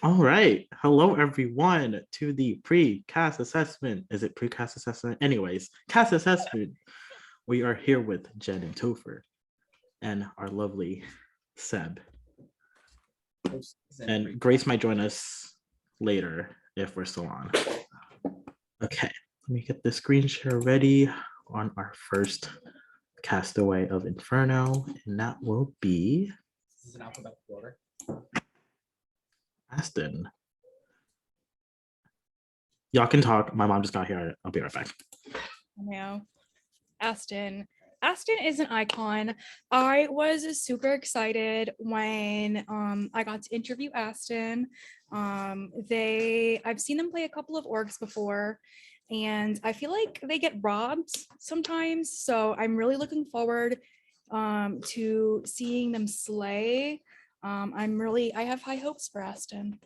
All right. Hello, everyone, to the pre-cast assessment. Is it pre-cast assessment? Anyways, cast assessment. We are here with Jen and Topher and our lovely Seb. And Grace might join us later if we're still on. Okay, let me get the screen share ready on our first castaway of Inferno, and that will be This is an alphabetical order. Aston. Y'all can talk. My mom just got here. I'll be right back. Yeah. Aston. Aston is an icon. I was super excited when I got to interview Aston. I've seen them play a couple of orgs before, and I feel like they get robbed sometimes. So I'm really looking forward to seeing them slay. I have high hopes for Aston.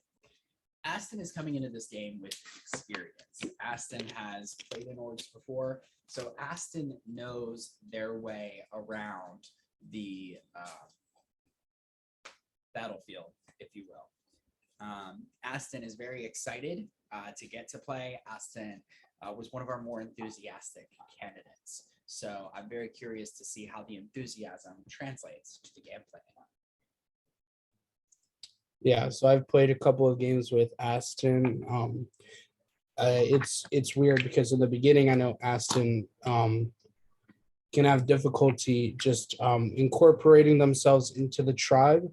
Aston is coming into this game with experience. Aston has played in orgs before, so Aston knows their way around the battlefield, if you will. Aston is very excited to get to play. Aston was one of our more enthusiastic candidates, so I'm very curious to see how the enthusiasm translates to the gameplay. Yeah, so I've played a couple of games with Aston. It's weird because in the beginning, I know Aston can have difficulty just incorporating themselves into the tribe.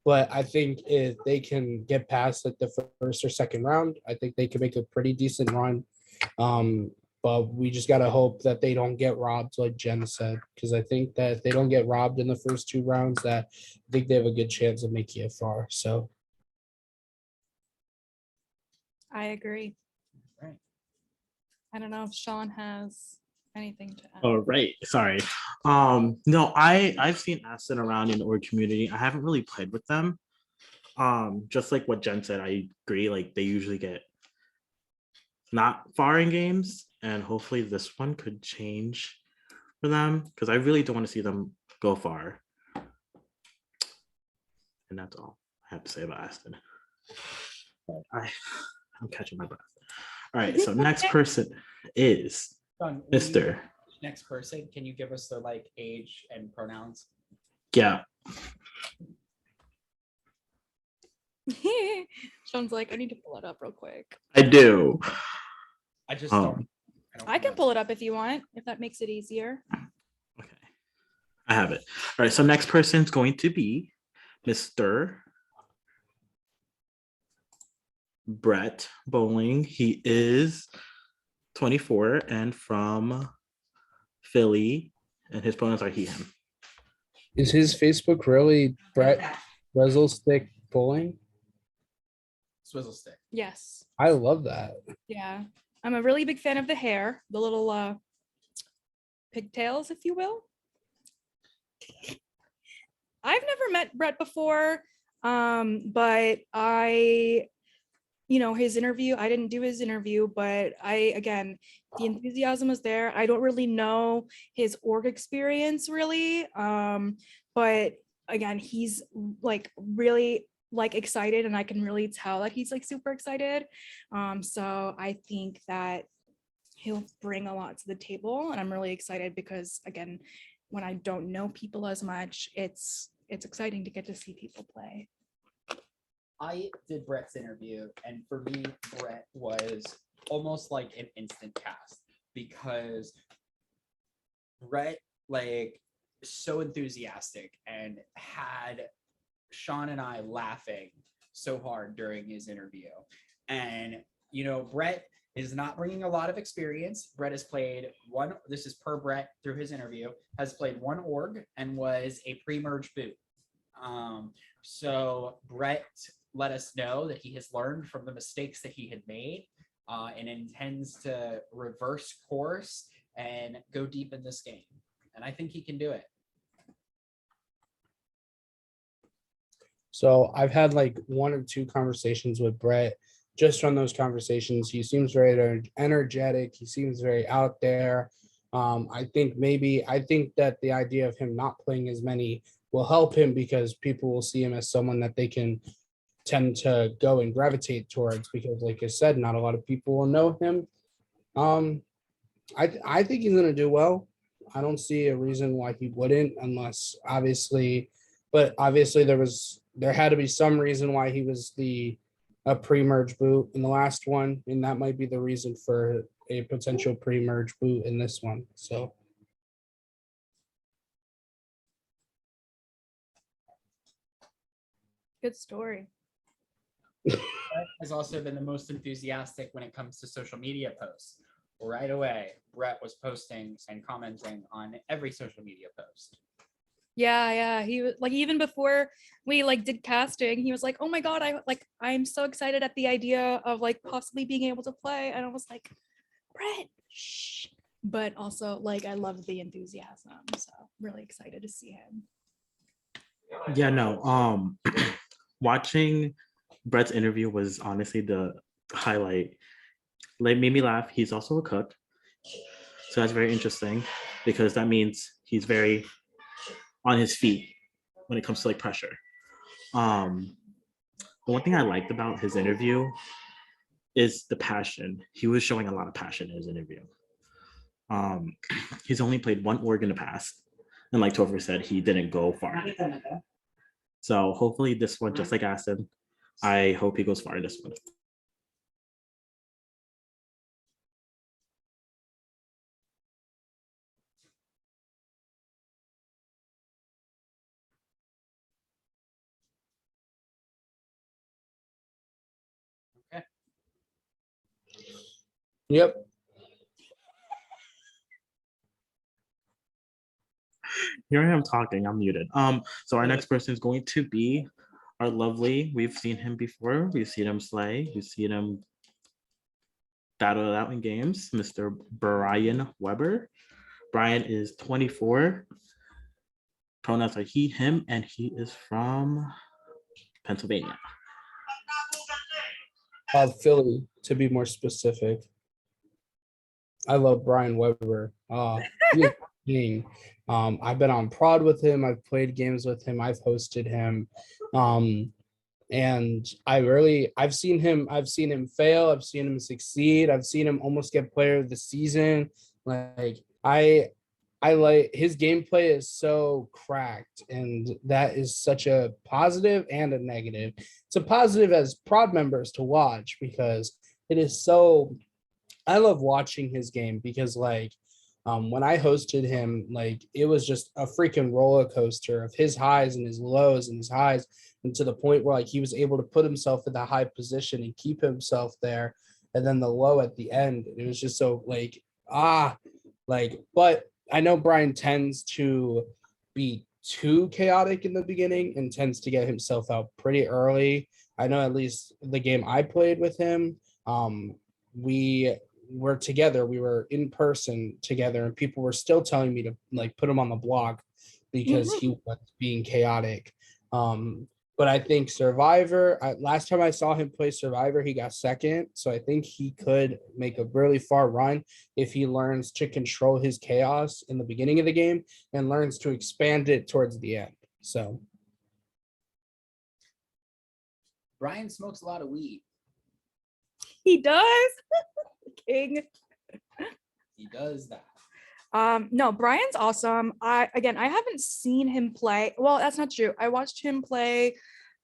But I think if they can get past like the first or second round, I think they can make a pretty decent run. But we just gotta hope that they don't get robbed, like Jen said, because I think that if they don't get robbed in the first two rounds, that I think they have a good chance of making it far. So I agree. Right. I don't know if Sean has anything to add. Oh, right. Sorry. No, I've seen Aston around in the org community. I haven't really played with them. Just like what Jen said, I agree. Like they usually get not far in games, and hopefully this one could change for them because I really don't want to see them go far. And that's all I have to say about Aston. I'm catching my breath. All right, so next person is Sean, Mr. Next person, can you give us their like age and pronouns? Yeah. Sean's like, I need to pull it up real quick. I do. I just Um, don't I can know. pull it up if you want, if that makes it easier. Okay. I have it. All right, so next person is going to be Mr. Brett Bowling. He is 24 and from Philly, and his pronouns are he, him. is his Facebook really Brett Stick Bowling? Swizzle stick. Yes. I love that. Yeah. I'm a really big fan of the hair, the little pigtails, if you will. I've never met Brett before, but his interview, I didn't do his interview, but again, the enthusiasm was there. I don't really know his org experience really, but again, he's like really like excited, and I can really tell that he's like super excited. So I think that he'll bring a lot to the table, and I'm really excited because again, when I don't know people as much, it's exciting to get to see people play. I did Brett's interview, and for me, Brett was almost like an instant cast because Brett like so enthusiastic and had Sean and I laughing so hard during his interview. And Brett is not bringing a lot of experience. Brett has played one. This is per Brett through his interview. Has played one org and was a pre-merge boot. So Brett let us know that he has learned from the mistakes that he had made and intends to reverse course and go deep in this game. And I think he can do it. So I've had like one or two conversations with Brett. Just from those conversations, he seems very energetic. He seems very out there. I think that the idea of him not playing as many will help him because people will see him as someone that they can tend to go and gravitate towards, because like I said, not a lot of people will know him. I think he's gonna do well. I don't see a reason why he wouldn't, unless obviously, but obviously there had to be some reason why he was the a pre-merge boot in the last one, and that might be the reason for a potential pre-merge boot in this one. So Good story. Brett has also been the most enthusiastic when it comes to social media posts. Right away, Brett was posting and commenting on every social media post. Yeah, he was like, even before we like did casting, he was like, oh my god, I'm so excited at the idea of like possibly being able to play. And I was like, Brett, shh. But also like I love the enthusiasm, so really excited to see him. Yeah, no. Watching Brett's interview was honestly the highlight. Like, made me laugh. He's also a cook, so that's very interesting because that means he's very on his feet when it comes to like pressure. The one thing I liked about his interview is the passion. He was showing a lot of passion in his interview. He's only played one org in the past, and like Topher said, he didn't go far. So hopefully this one, just like Aston, I hope he goes far in this one. Okay. yep. Here I am talking, I'm muted. So our next person is going to be our lovely, we've seen him before, we've seen him slay, we've seen him battle it out in games, Mr. Brian Weber. Brian is 24. Pronouns are he, him, and he is from Pennsylvania. Philly, to be more specific. I love Brian Weber. He is king. I've been on prod with him. I've played games with him. I've hosted him. And I've seen him fail. I've seen him succeed. I've seen him almost get player of the season. Like I like his gameplay is so cracked, and that is such a positive and a negative. It's a positive as prod members to watch because it is so. I love watching his game because when I hosted him, like it was just a freaking roller coaster of his highs and his lows and his highs, and to the point where like he was able to put himself in the high position and keep himself there, and then the low at the end. It was just so but I know Brian tends to be too chaotic in the beginning and tends to get himself out pretty early. I know at least the game I played with him, we were together, we were in person together, and people were still telling me to like put him on the block because he was being chaotic. But I think Survivor, last time I saw him play Survivor, he got second. So I think he could make a really far run if he learns to control his chaos in the beginning of the game and learns to expand it towards the end. So Brian smokes a lot of weed. He does. King. He does that. No, Brian's awesome. I haven't seen him play. Well, that's not true. I watched him play,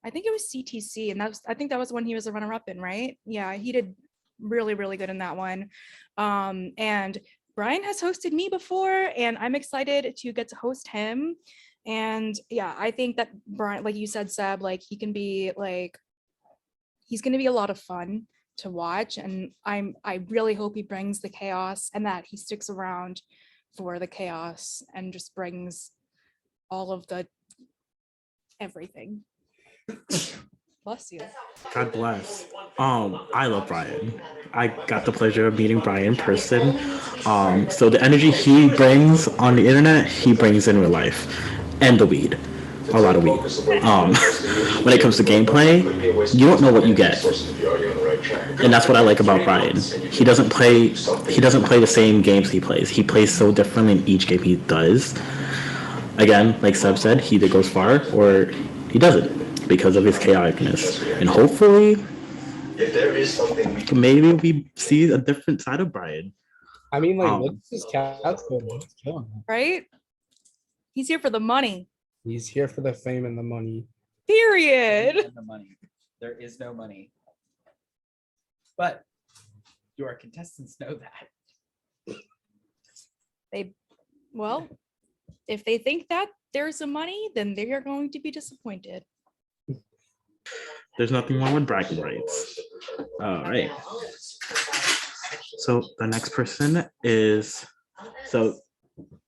I think it was CTC, and I think that was when he was a runner-up in, right? Yeah, he did really, really good in that one. And Brian has hosted me before, and I'm excited to get to host him. And yeah, I think that Brian, like you said, Seb, like he's gonna be a lot of fun to watch, and I really hope he brings the chaos and that he sticks around for the chaos and just brings all of the everything. Bless you. God bless. I love Brian. I got the pleasure of meeting Brian in person. So the energy he brings on the internet, he brings in real life, and the weed, a lot of weed. When it comes to gameplay, you don't know what you get, and that's what I like about Brian. He doesn't play the same games he plays. He plays so differently in each game he does. Again, like Seb said, he either goes far or he doesn't. because of his chaoticness. And hopefully, maybe we see a different side of Brian. I mean, like, look Um, at this cast photo. He's killing it. Right? He's here for the money. He's here for the fame and the money. Period. And the money. There is no money. But your contestants know that. Well, if they think that there's some money, then they are going to be disappointed. there's nothing wrong with bragging rights. All right. So the next person is, so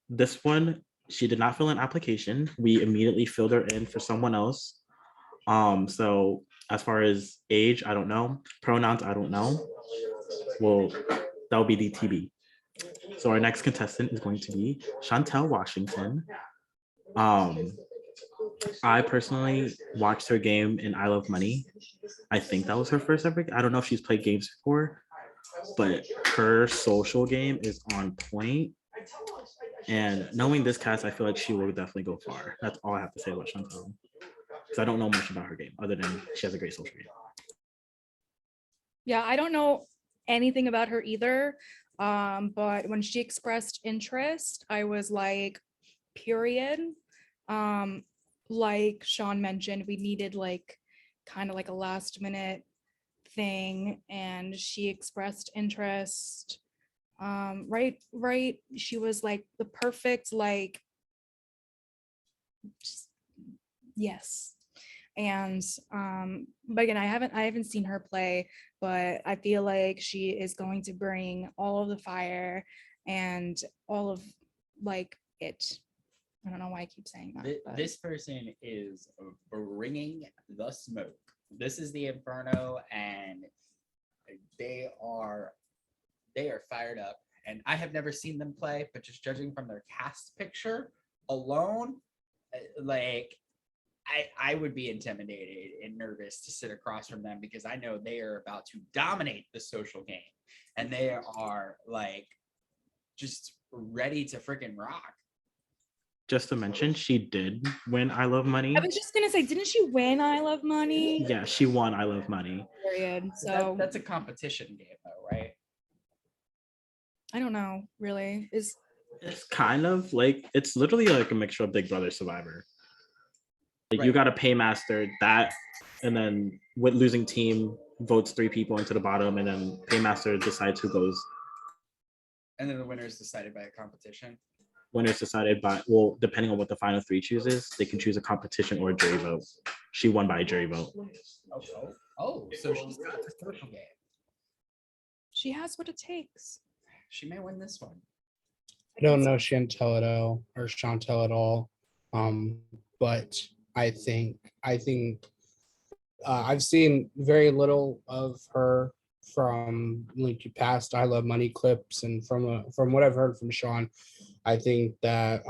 this one, she did not fill an application. We immediately filled her in for someone else. So as far as age, I don't know. Pronouns, I don't know. Well, that'll be DTB. So our next contestant is going to be Chantelle Washington. I personally watched her game in I Love Money. I think that was her first ever. I don't know if she's played games before, but her social game is on point. And knowing this cast, I feel like she will definitely go far. That's all I have to say about Chantelle. Because I don't know much about her game other than she has a great social game. Yeah, I don't know anything about her either. But when she expressed interest, I was like, period. Like Sean mentioned, we needed like kind of like a last minute thing, and she expressed interest. Right. She was like the perfect, like, just, yes. And but again, I haven't seen her play, but I feel like she is going to bring all of the fire and all of like it. I don't know why I keep saying that. But This person is bringing the smoke. This is the Inferno, and they are fired up. And I have never seen them play, but just judging from their cast picture alone, like I would be intimidated and nervous to sit across from them, because I know they are about to dominate the social game, and they are like just ready to freaking rock. Just to mention, she did win I Love Money. I was just gonna say, didn't she win I Love Money? Yeah, she won I Love Money. Period. So That's a competition game, though, right? I don't know, really. It's kind of like, it's literally like a mixture of Big Brother Survivor. Like you Right. got a paymaster that, and then with losing team votes 3 people into the bottom, and then paymaster decides who goes. And then the winner is decided by a competition. Winners decided by, well, depending on what the final 3 chooses, they can choose a competition or a jury vote. She won by a jury vote. Oh, so she's got a social game. She has what it takes. She may win this one. I don't know Chantelle at all. But I think I've seen very little of her from like past I Love Money clips, and from what I've heard from Sean. I think that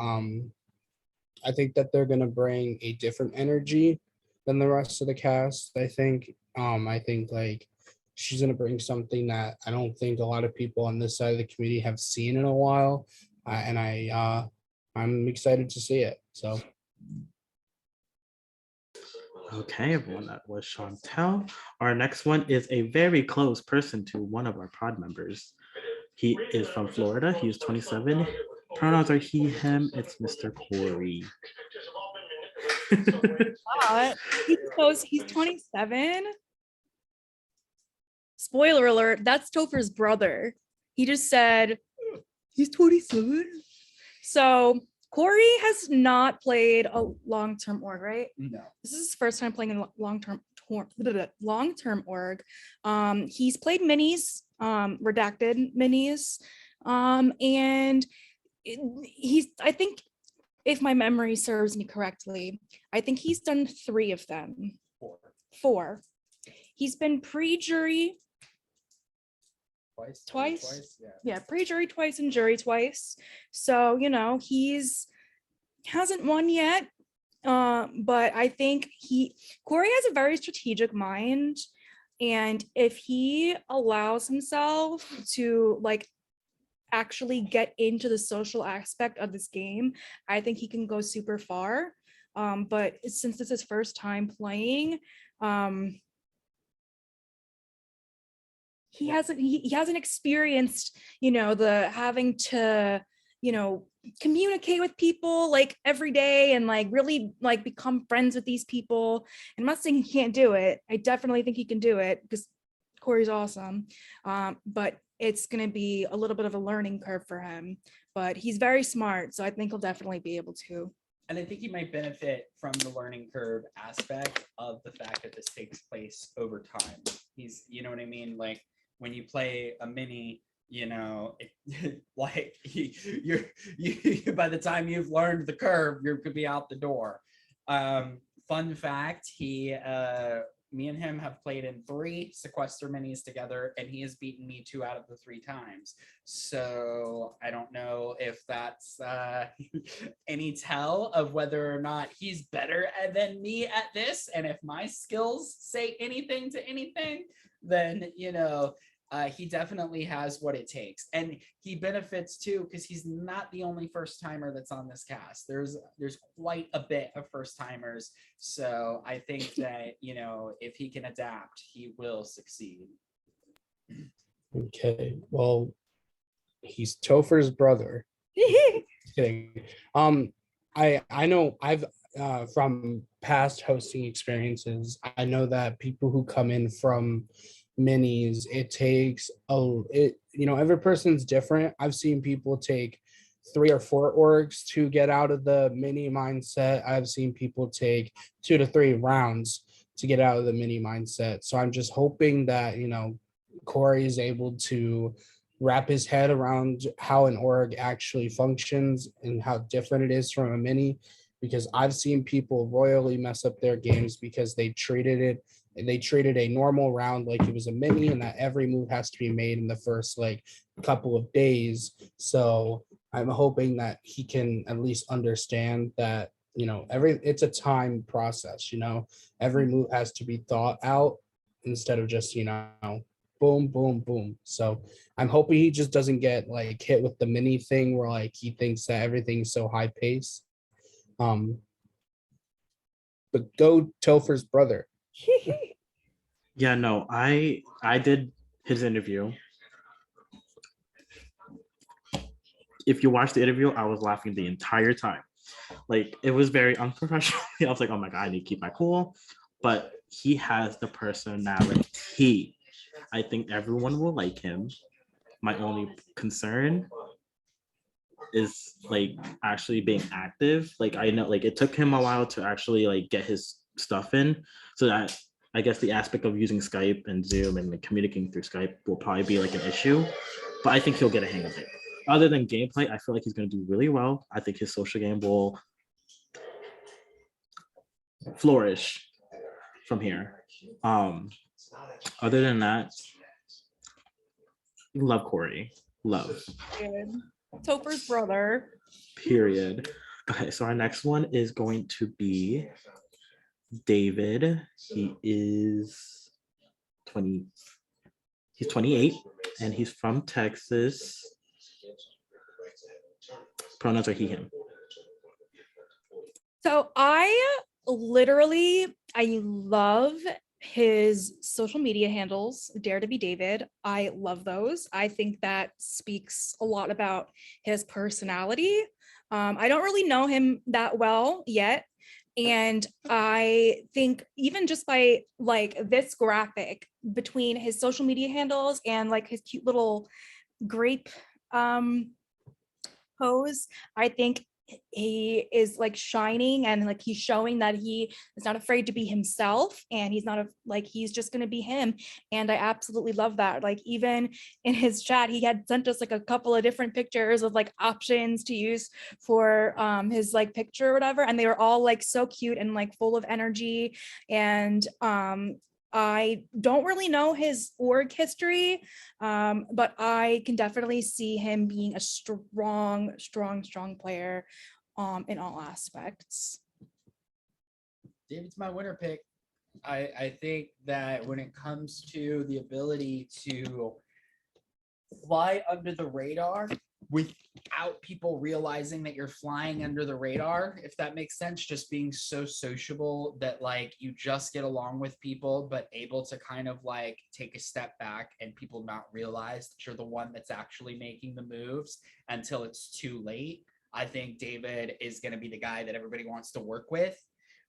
they're gonna bring a different energy than the rest of the cast. I think like she's gonna bring something that I don't think a lot of people on this side of the community have seen in a while, and I'm excited to see it. So. Okay, everyone, that was Chantelle. Our next one is a very close person to one of our pod members. He is from Florida. He is 27. Pronouns are he, him. It's Mr. Corey. He's 27. Spoiler alert, that's Topher's brother. He just said he's 27. So Corey has not played a long-term org, right? No. This is his first time playing in long-term org. He's played minis, redacted minis, and he's, I think, if my memory serves me correctly, I think he's done 3 of them. 4. He's been pre-jury twice. Yeah, pre-jury twice and jury twice. So, he's hasn't won yet. But I think Corey has a very strategic mind. And if he allows himself to like actually get into the social aspect of this game, I think he can go super far. But since it's his first time playing, he hasn't experienced, the having to, communicate with people like every day and like really like become friends with these people. And I'm not saying he can't do it. I definitely think he can do it because Corey's awesome. But it's going to be a little bit of a learning curve for him, but he's very smart. So I think he'll definitely be able to. And I think he might benefit from the learning curve aspect of the fact that this takes place over time. He's, you know what I mean? Like when you play a mini, like you by the time you've learned the curve, you could be out the door. Fun fact, me and him have played in 3 sequester minis together, and he has beaten me 2 out of the 3 times. So I don't know if that's any tell of whether or not he's better than me at this. And if my skills say anything to anything, then, he definitely has what it takes. And he benefits too, because he's not the only first timer that's on this cast. There's quite a bit of first timers. So I think that, if he can adapt, he will succeed. Okay, well, he's Topher's brother. Just kidding. I know I've from past hosting experiences, I know that people who come in from minis, it takes every person's different. I've seen people take 3 or 4 orgs to get out of the mini mindset. I've seen people take 2 to 3 rounds to get out of the mini mindset. So I'm just hoping that Corey is able to wrap his head around how an org actually functions and how different it is from a mini, because I've seen people royally mess up their games because they treated a normal round like it was a mini, and that every move has to be made in the first like couple of days. So I'm hoping that he can at least understand that it's a time process. Every move has to be thought out instead of just boom boom boom. So I'm hoping he just doesn't get like hit with the mini thing where like he thinks that everything's so high pace. But go Topher's brother. Yeah, no, I did his interview. If you watch the interview, I was laughing the entire time. Like it was very unprofessional. I was like, oh my God, I need to keep my cool. But he has the personality. I think everyone will like him. My only concern is like actually being active. Like I know like it took him a while to actually like get his stuff in. So that I guess the aspect of using Skype and Zoom and like communicating through Skype will probably be like an issue. But I think he'll get a hang of it. Other than gameplay, I feel like he's going to do really well. I think his social game will flourish from here. Other than that, love Corey. Love. Good. Topher's brother. Period. Okay, so our next one is going to be David. He is 20. He's 28 and he's from Texas. Pronouns are he, him. So I love his social media handles, Dare to be David. I love those. I think that speaks a lot about his personality. I don't really know him that well yet. And I think even just by like this graphic between his social media handles and like his cute little grape pose, I think he is like shining and like he's showing that he is not afraid to be himself and he's not he's just going to be him. And I absolutely love that. Like even in his chat, he had sent us like a couple of different pictures of like options to use for his like picture or whatever, and they were all like so cute and like full of energy. And I don't really know his org history, but I can definitely see him being a strong player in all aspects. David's my winner pick. I think that when it comes to the ability to fly under the radar without people realizing that you're flying under the radar, if that makes sense, just being so sociable that like you just get along with people, but able to kind of like take a step back and people not realize that you're the one that's actually making the moves until it's too late. I think David is going to be the guy that everybody wants to work with.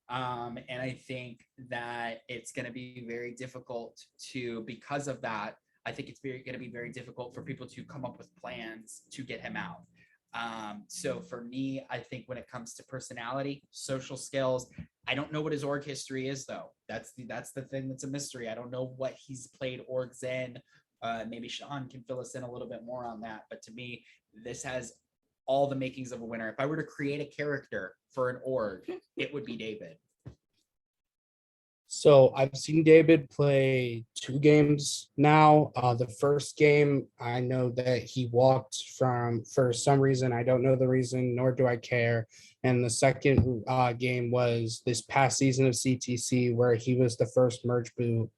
And I think that it's going to be very difficult because of that, I think it's going to be very difficult for people to come up with plans to get him out. So for me, I think when it comes to personality, social skills, I don't know what his org history is though. That's the thing that's a mystery. I don't know what he's played orgs in. Maybe Sean can fill us in a little bit more on that. But to me, this has all the makings of a winner. If I were to create a character for an org, it would be David. So I've seen David play 2 games now. The first game, I know that he walked for some reason. I don't know the reason, nor do I care. And the second game was this past season of CTC, where he was the first merge boot.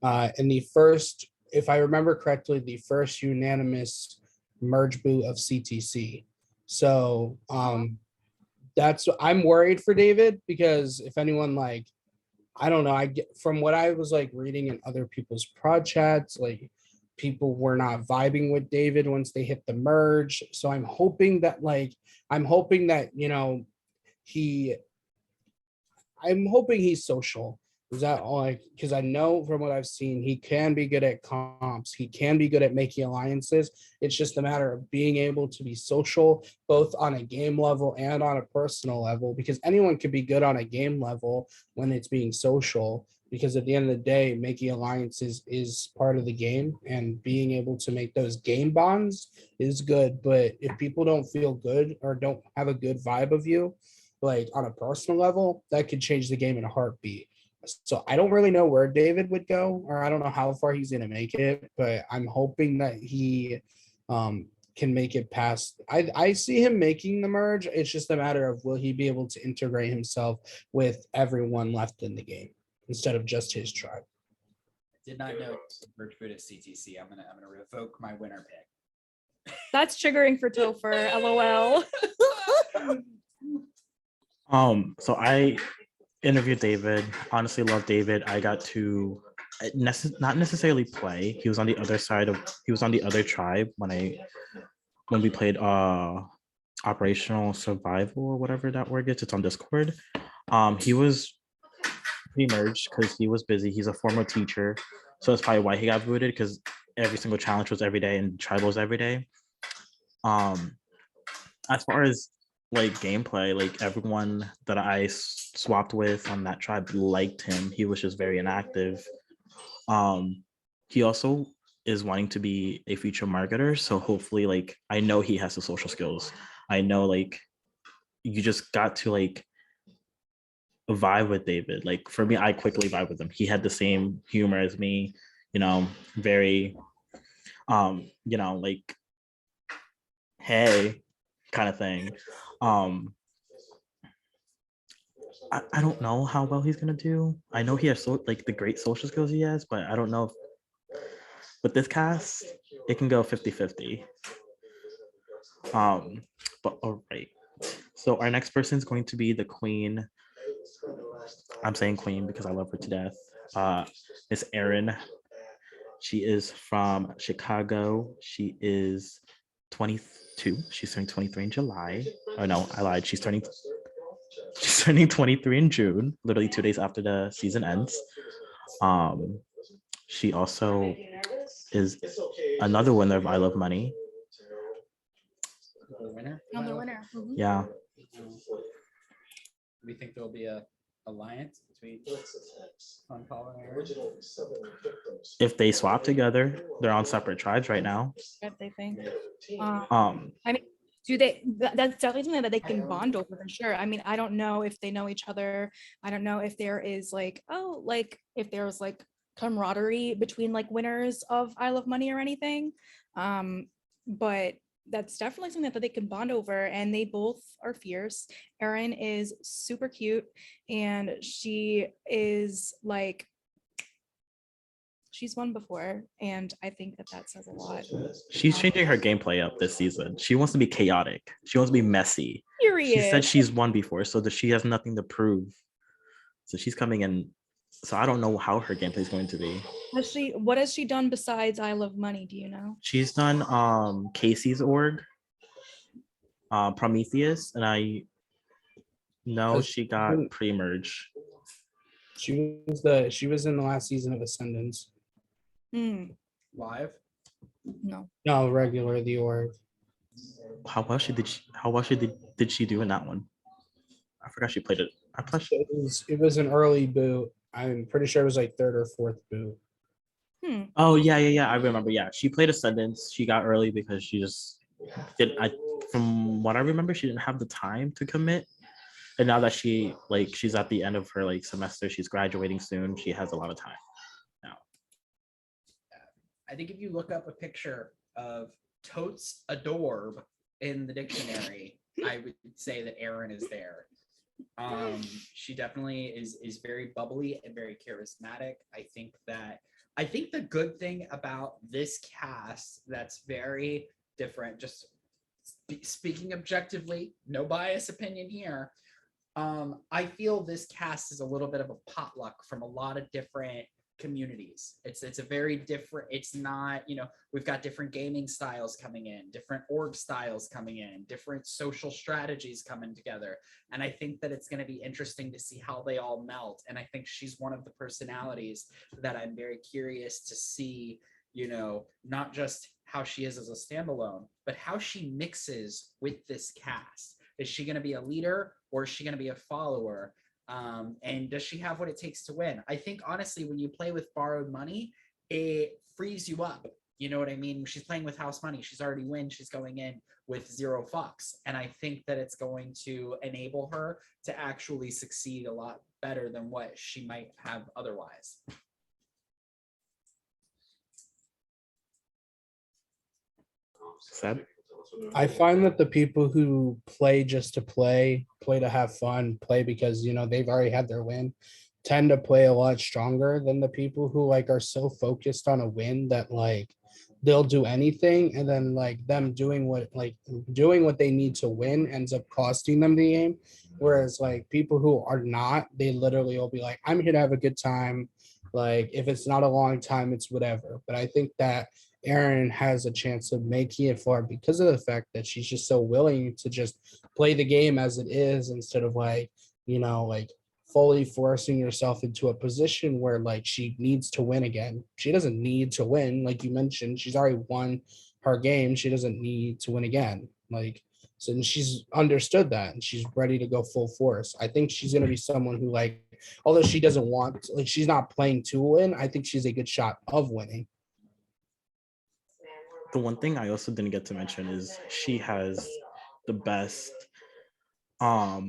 And the first, if I remember correctly, the first unanimous merge boot of CTC. So I'm worried for David, because if anyone like, I don't know, I get from what I was like reading in other people's prod chats, like people were not vibing with David once they hit the merge. So I'm hoping that I'm hoping he's social. Is that all? Because I know from what I've seen, he can be good at comps. He can be good at making alliances. It's just a matter of being able to be social, both on a game level and on a personal level, because anyone could be good on a game level when it's being social. Because at the end of the day, making alliances is part of the game, and being able to make those game bonds is good. But if people don't feel good or don't have a good vibe of you, like on a personal level, that could change the game in a heartbeat. So I don't really know where David would go, or I don't know how far he's going to make it, but I'm hoping that he can make it past. I see him making the merge. It's just a matter of, will he be able to integrate himself with everyone left in the game instead of just his tribe. Did not know merge boot at CTC. I'm gonna revoke my winner pick. That's triggering for Topher. LOL. So I interviewed David. Honestly, love David. I got to not necessarily play. He was on the other tribe when we played operational survival or whatever that word is. It's on Discord. He was pre-merged because he was busy. He's a former teacher, so that's probably why he got booted, because every single challenge was every day and tribal was every day. As far as like gameplay, like everyone that I swapped with on that tribe liked him. He was just very inactive. He also is wanting to be a future marketer, so hopefully, like, I know he has the social skills. I know, like, you just got to like vibe with David. Like for me, I quickly vibe with him. He had the same humor as me, very like, hey, kind of thing. I don't know how well he's gonna do. I know he has like the great social skills he has, but I don't know if with this cast it can go 50-50. But all right. So our next person is going to be the queen. I'm saying queen because I love her to death. Miss Erin. She is from Chicago. She is 22. She's turning 23 in July. Oh no, I lied. She's turning 23 in June, literally 2 days after the season ends. She also is another winner of I Love Money. The winner? Another winner. Mhm. Yeah. We think there'll be a alliance between Fun Paul and Erin. If they swap together, they're on separate tribes right now. What they think. I mean, do they? That's definitely something that they can bond over for sure. I mean, I don't know if they know each other. I don't know if there is like, if there was like camaraderie between like winners of I Love Money or anything. But that's definitely something that they can bond over, and they both are fierce. Erin is super cute, and she is she's won before, and I think that that says a lot. She's changing her gameplay up this season. She wants to be chaotic. She wants to be messy. She said Period. she's won before, so that she has nothing to prove. So she's coming in. So I don't know how her gameplay is going to be. What has she done besides I Love Money? Do you know? She's done Casey's org, Prometheus, and I know she got pre-merge. She was in the last season of Ascendance. Hmm. Live. No. No, regular the org. How well did she do in that one? I forgot she played it. I thought she, It was an early boot. I'm pretty sure it was like third or fourth boot. Hmm. oh yeah. I remember. Yeah, she played Ascendance. She got early because she just did. From what I remember, she didn't have the time to commit. And now that she's at the end of her semester, she's graduating soon. She has a lot of time now. I think if you look up a picture of totes adorb in the dictionary, I would say that Erin is there. She definitely is very bubbly and very charismatic. I think the good thing about this cast that's very different, just speaking objectively, no bias opinion here. I feel this cast is a little bit of a potluck from a lot of different communities. It's a very different, it's not, we've got different gaming styles coming in, different org styles coming in, different social strategies coming together. And I think that it's going to be interesting to see how they all melt. And I think she's one of the personalities that I'm very curious to see, not just how she is as a standalone, but how she mixes with this cast. Is she going to be a leader or is she going to be a follower? And does she have what it takes to win? I think, honestly, when you play with borrowed money, it frees you up. You know what I mean? She's playing with house money. She's already win. She's going in with 0 fucks. And I think that it's going to enable her to actually succeed a lot better than what she might have otherwise. Seb? I find that the people who play just to play to have fun, play because they've already had their win, tend to play a lot stronger than the people who are so focused on a win that they'll do anything, and then them doing what they need to win ends up costing them the game. Whereas people who are not, they literally will be like, I'm here to have a good time. If it's not a long time, it's whatever. But I think that Erin has a chance of making it far because of the fact that she's just so willing to just play the game as it is, instead of fully forcing yourself into a position where she needs to win again. She doesn't need to win. Like you mentioned, she's already won her game. She doesn't need to win again. So and she's understood that and she's ready to go full force. I think she's going to be someone who although she doesn't want, she's not playing to win. I think she's a good shot of winning. The one thing I also didn't get to mention is she has the best, I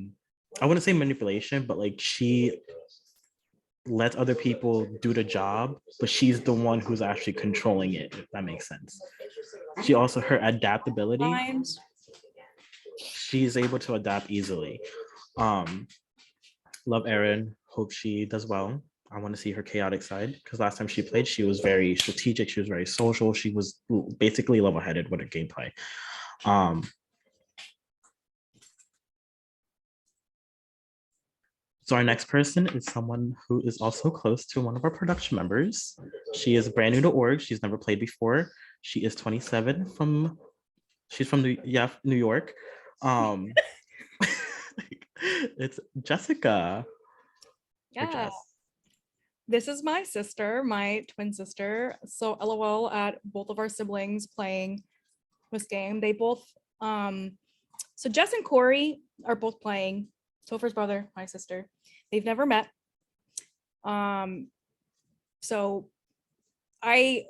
wouldn't say manipulation, but she lets other people do the job, but she's the one who's actually controlling it, if that makes sense. She also, her adaptability, she's able to adapt easily. Love Erin, hope she does well. I want to see her chaotic side, because last time she played, she was very strategic. She was very social. She was basically level-headed with her gameplay. So our next person is someone who is also close to one of our production members. She is brand new to org. She's never played before. She is 27 she's from New York. It's Jessica. Yeah. This is my sister, my twin sister. So LOL at both of our siblings playing this game. They both, so Jess and Corey are both playing. Topher's brother, my sister. They've never met. So I'm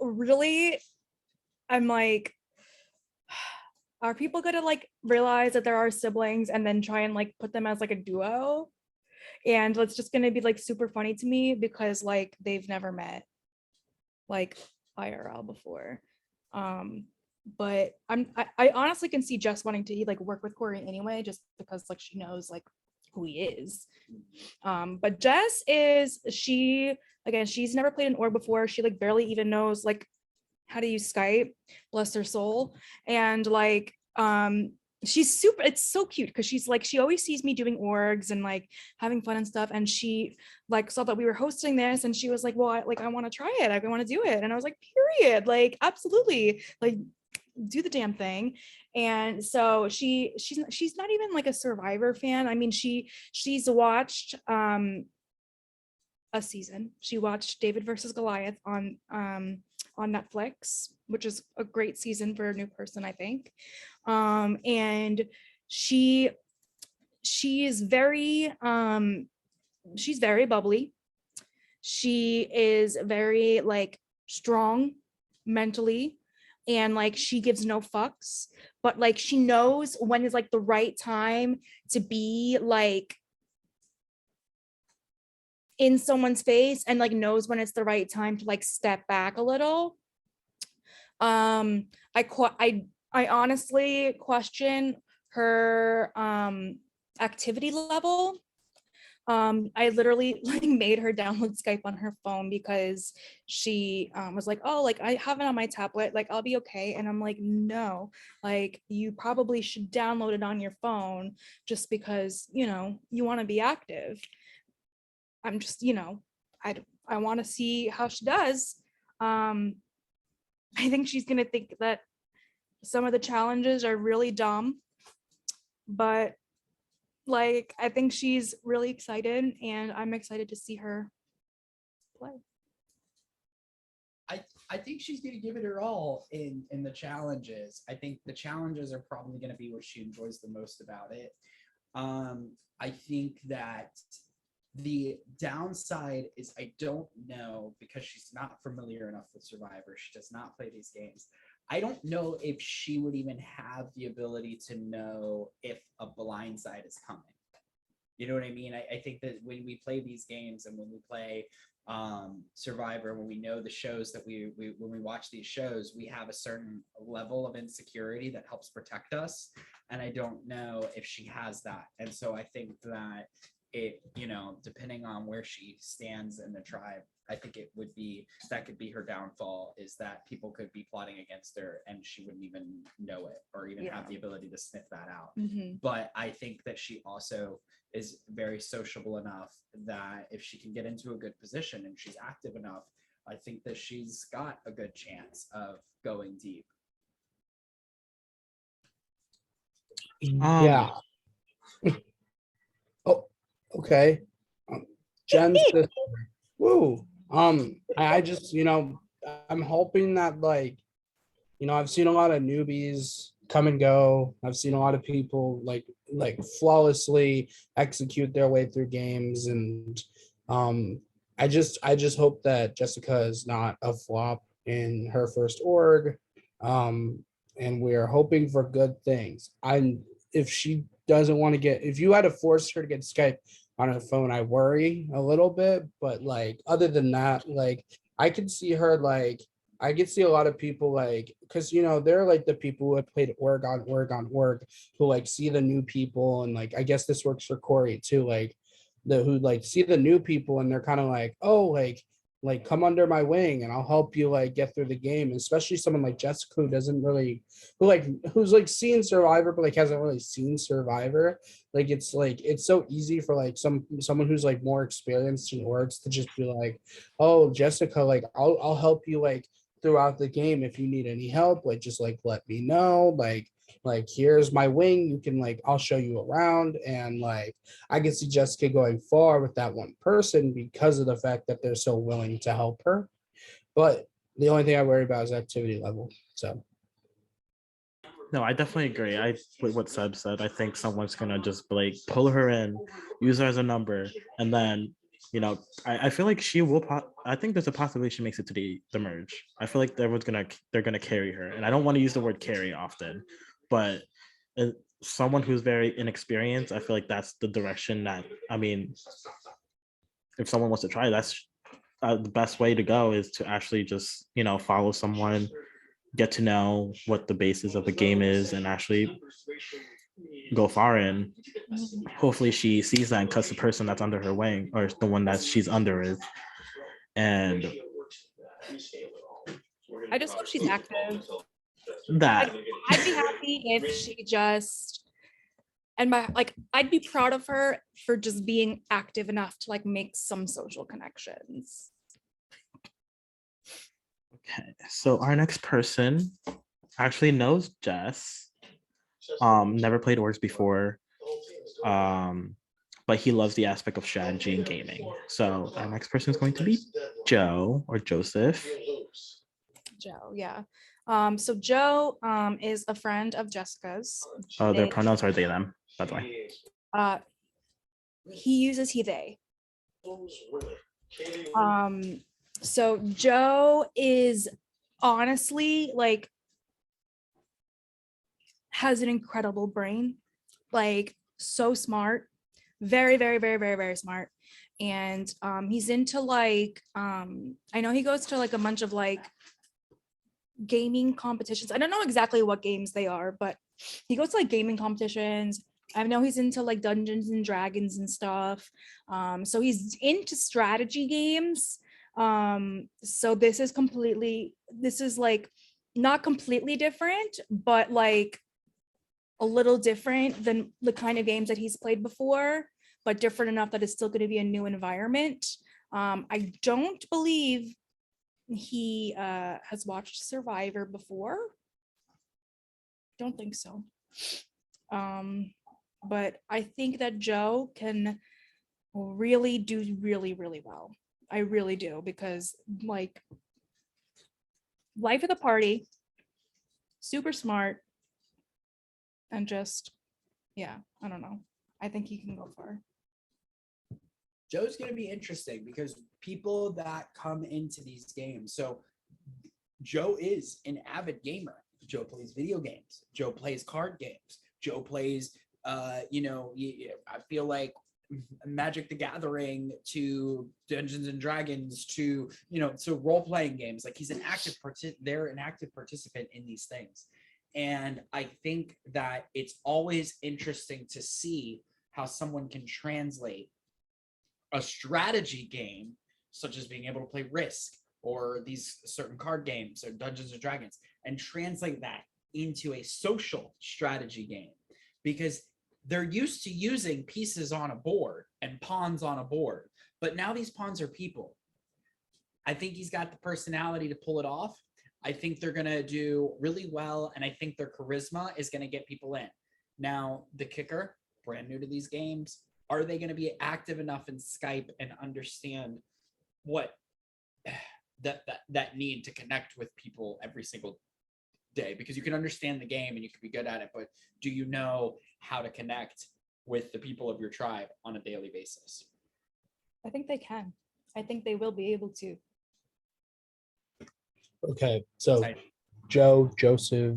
are people gonna realize that there are siblings and then try and put them as a duo? And it's just gonna be super funny to me because they've never met IRL before. But I honestly can see Jess wanting to work with Corey anyway, just because she knows who he is. But Jess she again, she's never played an org before. She like barely even knows like how to use Skype, bless her soul. And like she's super, it's so cute because she's like, she always sees me doing orgs and like having fun and stuff. And she like saw that we were hosting this and she was like, well, I want to try it. I want to do it. And I was like, period, like absolutely, like do the damn thing. And so she's not even like a Survivor fan. I mean, she's watched a season. She watched David versus Goliath on Netflix, which is a great season for a new person, I think. And she is very she's very bubbly. She is very like strong mentally, and like she gives no fucks, but like she knows when is like the right time to be like in someone's face, and like knows when it's the right time to like step back a little. I honestly question her activity level. I literally like made her download Skype on her phone because she was like, oh, like I have it on my tablet, like I'll be okay. And I'm like, no, like you probably should download it on your phone just because, you know, you want to be active. I'm just, you know, I want to see how she does. I think she's gonna think that some of the challenges are really dumb, but like I think she's really excited, and I'm excited to see her play. I think she's going to give it her all in the challenges. I think the challenges are probably going to be what she enjoys the most about it. I think that the downside is I don't know, because she's not familiar enough with Survivor. She does not play these games. I don't know if she would even have the ability to know if a blindside is coming. You know what I mean? I think that when we play these games and when we play Survivor, when we know the shows that we when we watch these shows, we have a certain level of insecurity that helps protect us. And I don't know if she has that. And so I think that it, you know, depending on where she stands in the tribe, I think it would be, that could be her downfall, is that people could be plotting against her and she wouldn't even know it or even have the ability to sniff that out. But I think that she also is very sociable enough that if she can get into a good position and she's active enough, I think that she's got a good chance of going deep. Yeah. Oh, okay. Jen's sister. Woo. I just, you know, I'm hoping that like, you know, I've seen a lot of newbies come and go. I've seen a lot of people like flawlessly execute their way through games, and I just hope that Jessica is not a flop in her first org. And we're hoping for good things. If she doesn't want to get, if you had to force her to get Skype on her phone, I worry a little bit. But like other than that, like I could see her like, I could see a lot of people like, because you know they're like the people who have played org on org who like see the new people, and like I guess this works for Corey too, like the who like see the new people and they're kind of like, oh, like come under my wing and I'll help you like get through the game. Especially someone like Jessica who doesn't really, who's like seen Survivor but like hasn't really seen Survivor. Like it's so easy for like someone who's like more experienced in orgs to just be like, oh, Jessica, like I'll help you like throughout the game if you need any help, like just like let me know, like here's my wing, you can like I'll show you around. And like I can see Jessica going far with that one person because of the fact that they're so willing to help her. But the only thing I worry about is activity level. So No, I definitely agree. With what Seb said. I think someone's gonna just like pull her in, use her as a number, and then you know, I feel like she will. I think there's a possibility she makes it to the merge. I feel like they're gonna carry her, and I don't want to use the word carry often, but someone who's very inexperienced, I feel like that's the direction that, I mean, if someone wants to try, that's the best way to go, is to actually just, you know, follow someone, get to know what the basis of the game is, and actually go far in. Hopefully she sees that and cuts the person that's under her wing, or the one that she's under is. And I just hope she's active. that I'd be happy if she just, and I'd be proud of her for just being active enough to like make some social connections. okay. So our next person actually knows Jess. Never played orgs before. But he loves the aspect of strategy and gaming. So our next person is going to be Joe or Joseph. Joe, yeah. So Joe is a friend of Jessica's. Oh, their They- pronouns are they, them, by the way. He uses he, they. So Joe is honestly like has an incredible brain, like so smart, very, very, very, very, very smart. And he's into like I know he goes to like a bunch of like gaming competitions. I don't know exactly what games they are, but he goes to like gaming competitions. I know he's into like Dungeons and Dragons and stuff. So he's into strategy games. So this is like not completely different, but like a little different than the kind of games that he's played before, but different enough that it's still going to be a new environment. I don't believe he has watched Survivor before. Don't think so. But I think that Joe can really do really, really well. I really do, because like life of the party, super smart, and just, yeah, I don't know. I think he can go far. Joe's going to be interesting because people that come into these games. So Joe is an avid gamer. Joe plays video games. Joe plays card games. Joe plays, I feel like Magic the Gathering to Dungeons and Dragons to, so role-playing games. Like he's an they're an active participant in these things. And I think that it's always interesting to see how someone can translate a strategy game, such as being able to play Risk or these certain card games or Dungeons and Dragons, and translate that into a social strategy game, because they're used to using pieces on a board and pawns on a board, but now these pawns are people. I think he's got the personality to pull it off. I think they're going to do really well, and I think their charisma is going to get people in. Now, the kicker, brand new to these games, are they going to be active enough in Skype and understand what that need to connect with people every single day? Because you can understand the game and you can be good at it, but do you know how to connect with the people of your tribe on a daily basis? I think they can. I think they will be able to. Okay, so Joe, Joseph,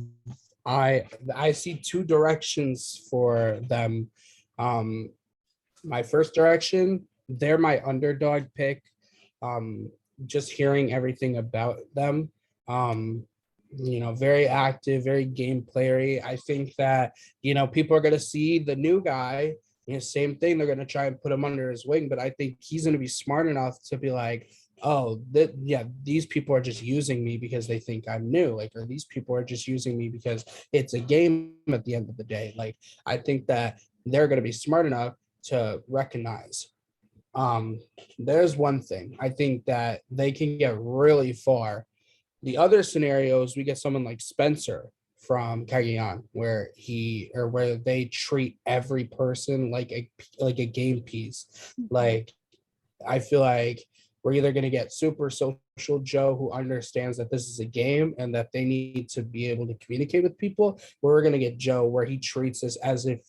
I see two directions for them. My first direction, they're my underdog pick. Just hearing everything about them, very active, very game playery. I think that, people are going to see the new guy, same thing. They're going to try and put him under his wing, but I think he's going to be smart enough to be like, oh, these people are just using me because they think I'm new, like, or these people are just using me because it's a game at the end of the day. Like, I think that they're going to be smart enough to recognize. There's one thing. I think that they can get really far. The other scenarios, we get someone like Spencer from Cagayan, where they treat every person like a game piece. Like, I feel like we're either going to get super social Joe, who understands that this is a game and that they need to be able to communicate with people, or we're going to get Joe, where he treats us as if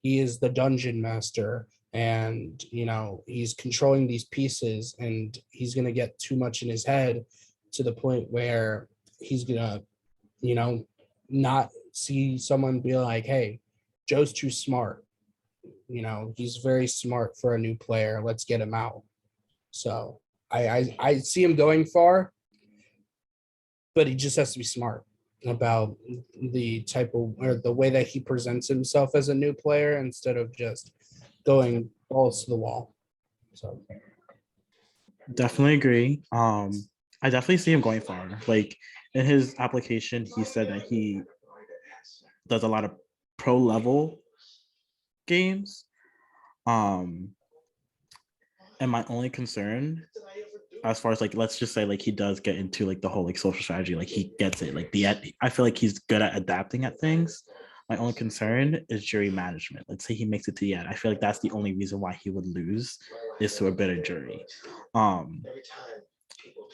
he is the dungeon master, and he's controlling these pieces, and he's going to get too much in his head to the point where he's going to not see someone be like, hey, Joe's too smart, he's very smart for a new player, let's get him out. So I see him going far, but he just has to be smart about the type of, or the way that he presents himself as a new player, instead of just going balls to the wall. So Definitely agree. I definitely see him going far. Like in his application, he said that he does a lot of pro level games. Um, and my only concern, as far as like, let's just say like he does get into like the whole like social strategy, like he gets it. Like I feel like he's good at adapting at things. My only concern is jury management. Let's say he makes it to the end. I feel like that's the only reason why he would lose is to a better jury. Um,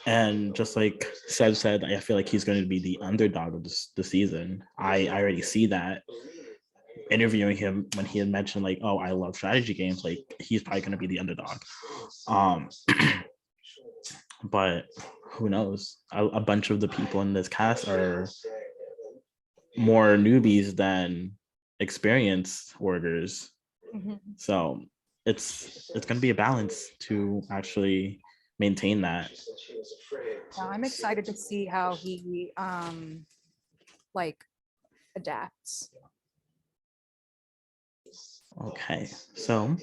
and just like Seb said, I feel like he's going to be the underdog of the season. I already see that interviewing him when he had mentioned like, oh, I love strategy games. Like he's probably going to be the underdog. Um, but who knows? A bunch of the people in this cast are more newbies than experienced workers. Mhm. So it's going to be a balance to actually maintain that. Yeah, I'm excited to see how he like adapts. Okay, so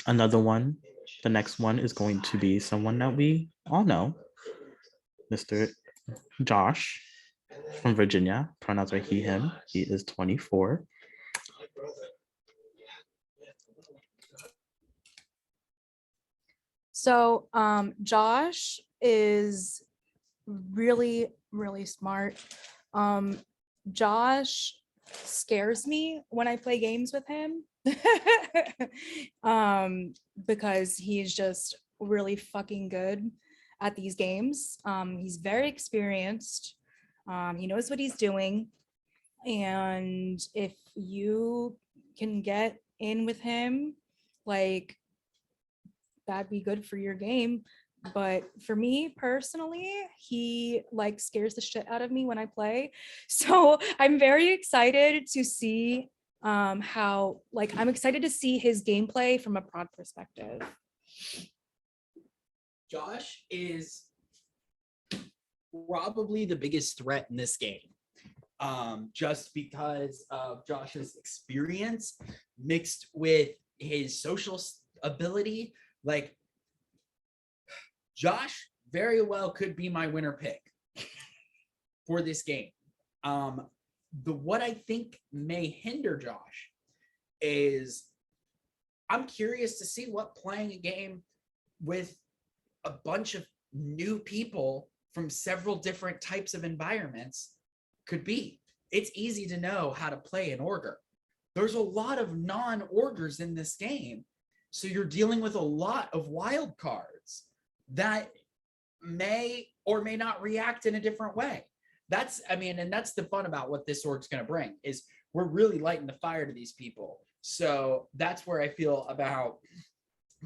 another one, the next one is going to be someone that we all know, Mr. Josh from Virginia. Pronouns are he, him. He is 24. So Josh is really, really smart. Josh scares me when I play games with him. Because he's just really fucking good at these games. He's very experienced. He knows what he's doing. And if you can get in with him, like that'd be good for your game. But for me personally, he like scares the shit out of me when I play. So I'm very excited to see how like I'm excited to see his gameplay from a prod perspective. Josh is probably the biggest threat in this game. Just because of Josh's experience mixed with his social ability. Like, Josh very well could be my winner pick for this game. What I think may hinder Josh is I'm curious to see what playing a game with a bunch of new people from several different types of environments could be. It's easy to know how to play an Orger. There's a lot of non-Orgers in this game. So you're dealing with a lot of wild cards that may or may not react in a different way. And that's the fun about what this org's going to bring is we're really lighting the fire to these people. So that's where I feel about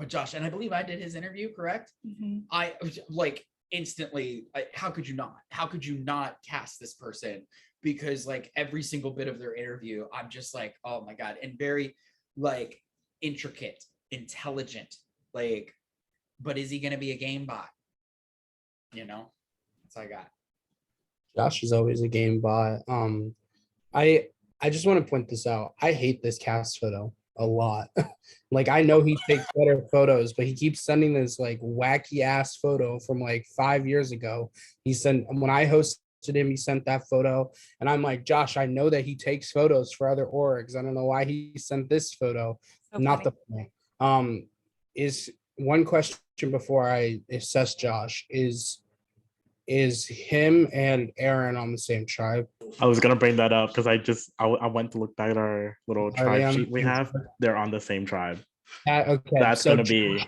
Josh. And I believe I did his interview, correct? Mm-hmm. I like instantly, how could you not? How could you not cast this person? Because like every single bit of their interview, I'm just like, oh my God. And very like intricate, intelligent, like, but is he going to be a game bot? You know, that's all I got. Josh is always a game bot. I just want to point this out. I hate this cast photo a lot. Like I know he takes better photos, but he keeps sending this like wacky ass photo from like 5 years ago. He sent when I hosted him, he sent that photo, and I'm like, Josh, I know that he takes photos for other orgs. I don't know why he sent this photo. So Not funny. the is one question before I assess Josh is him and Erin on the same tribe? I was gonna bring that up because I went to look back at our little Are they tribe on sheet the we same have. tribe? They're on the same tribe. Okay, That's gonna be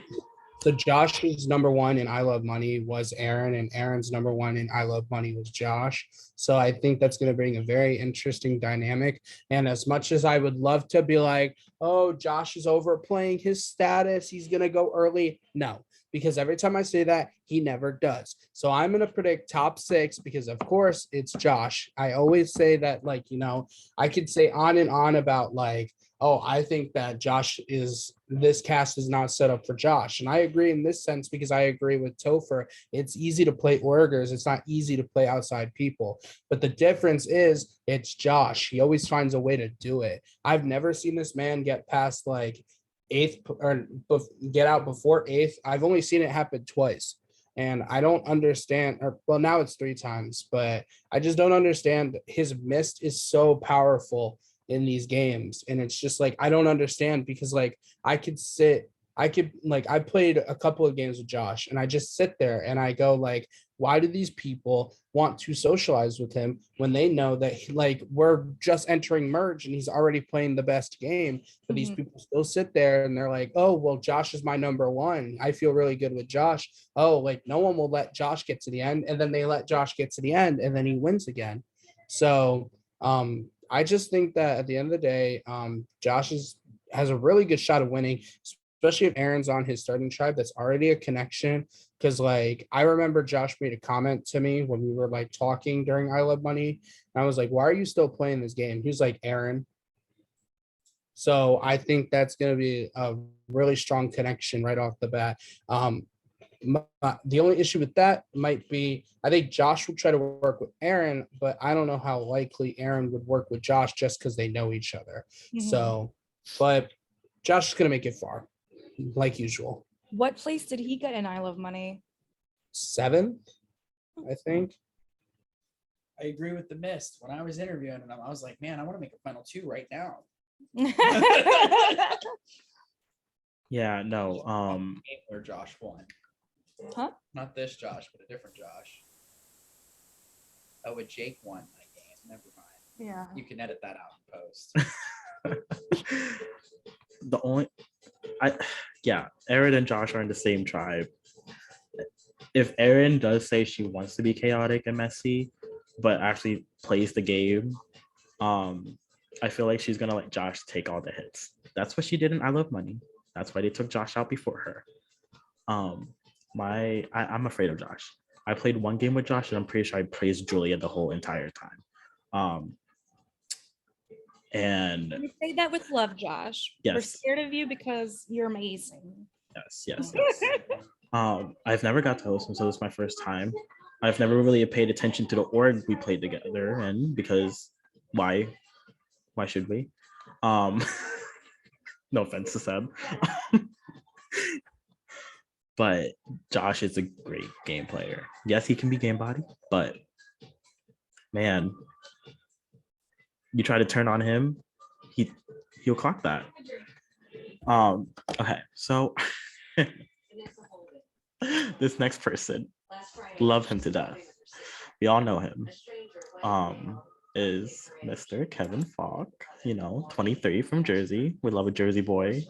so Josh's number one in I Love Money was Erin, and Erin's number one in I Love Money was Josh. So I think that's going to bring a very interesting dynamic. And as much as I would love to be like, oh, Josh is overplaying his status, he's going to go early. No, because every time I say that, he never does. So I'm going to predict top 6 because, of course, it's Josh. I always say that, like, I could say on and on about like, oh, I think that this cast is not set up for Josh. And I agree in this sense because I agree with Topher. It's easy to play Orgers. It's not easy to play outside people. But the difference is it's Josh. He always finds a way to do it. I've never seen this man get past like get out before eighth. I've only seen it happen twice. And I don't understand, or well, now it's 3 times, but I just don't understand. His mist is so powerful in these games. And it's just like, I don't understand because like I played a couple of games with Josh and I just sit there and I go like, why do these people want to socialize with him when they know that like we're just entering merge and he's already playing the best game? But these Mhm. people still sit there and they're like, oh, well, Josh is my number one. I feel really good with Josh. Oh, like no one will let Josh get to the end. And then they let Josh get to the end and then he wins again. So I just think that at the end of the day, Josh has a really good shot of winning, especially if Erin's on his starting tribe. That's already a connection. Because like I remember Josh made a comment to me when we were like talking during I Love Money. And I was like, why are you still playing this game? He was like, Erin. So I think that's going to be a really strong connection right off the bat. The only issue with that might be I think Josh will try to work with Erin, but I don't know how likely Erin would work with Josh just because they know each other. Mhm. So, but Josh is going to make it far, like usual. What place did he get in I Love Money? 7th, I think. I agree with the mist. When I was interviewing him, I was like, man, I want to make a final 2 right now. Yeah, no. Where Josh won. Huh? Not this Josh, but a different Josh. Oh, but Jake won that game. Never mind. Yeah. You can edit that out in post. The only Erin and Josh are in the same tribe. If Erin does say she wants to be chaotic and messy, but actually plays the game, I feel like she's gonna let Josh take all the hits. That's what she did in I Love Money. That's why they took Josh out before her. I'm afraid of Josh. I played one game with Josh and I'm pretty sure I praised Julia the whole entire time. And You say that with love, Josh. We're Yes. scared of you because you're amazing. yes. I've never got to host, and so this is my first time. I've never really paid attention to the org we played together, and because why should we? No offense to Seb. But Josh is a great game player. Yes, he can be game body, but man, you try to turn on him, he'll clock that. Okay, so this next person, love him to death. We all know him. Is Mr. Kevin Falk, 23 from Jersey. We love a Jersey boy.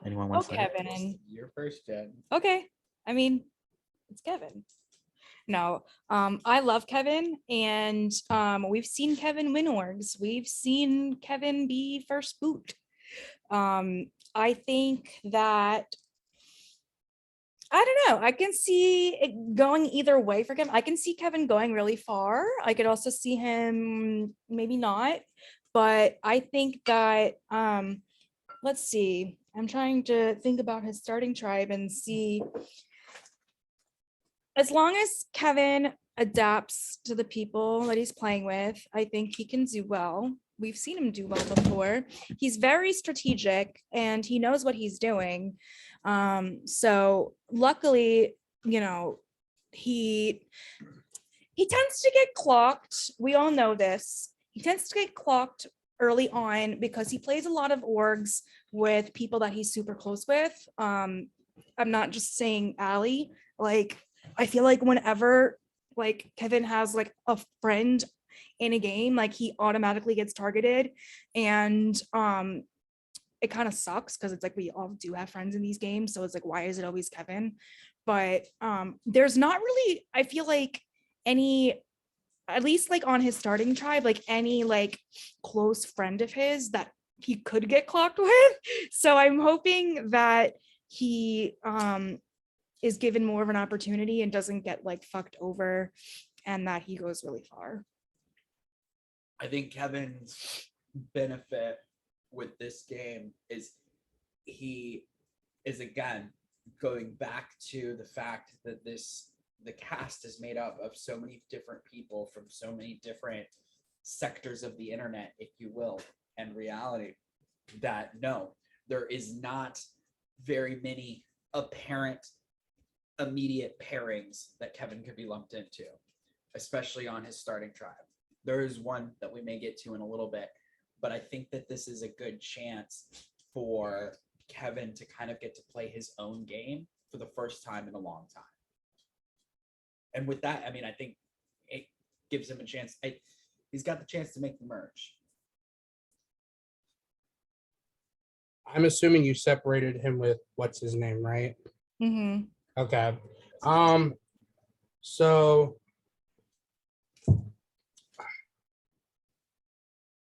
Anyone want to say? Kevin. Your first gen. Okay. I mean, it's Kevin. No, I love Kevin, and we've seen Kevin win orgs. We've seen Kevin be first boot. I think that I don't know. I can see it going either way for Kevin. I can see Kevin going really far. I could also see him maybe not, but I think that let's see. I'm trying to think about his starting tribe and see. As long as Kevin adapts to the people that he's playing with, I think he can do well. We've seen him do well before. He's very strategic and he knows what he's doing. So luckily, he tends to get clocked. We all know this. He tends to get clocked early on because he plays a lot of orgs with people that he's super close with. I'm not just saying Allie. Like, I feel like whenever like Kevin has like a friend in a game, like he automatically gets targeted, and it kind of sucks because it's like we all do have friends in these games, so it's like why is it always Kevin? But there's not really, I feel like, any, at least like on his starting tribe, like any like close friend of his that he could get clocked with. So I'm hoping that he is given more of an opportunity and doesn't get like fucked over, and that he goes really far. I think Kevin's benefit with this game is he is again going back to the fact that the cast is made up of so many different people from so many different sectors of the internet, if you will, and reality, that no, there is not very many apparent immediate pairings that Kevin could be lumped into, especially on his starting tribe. There is one that we may get to in a little bit, but I think that this is a good chance for Kevin to kind of get to play his own game for the first time in a long time. And with that, I mean, I think it gives him a chance. He's got the chance to make the merge. I'm assuming you separated him with what's his name, right? Mm-hmm. Okay. So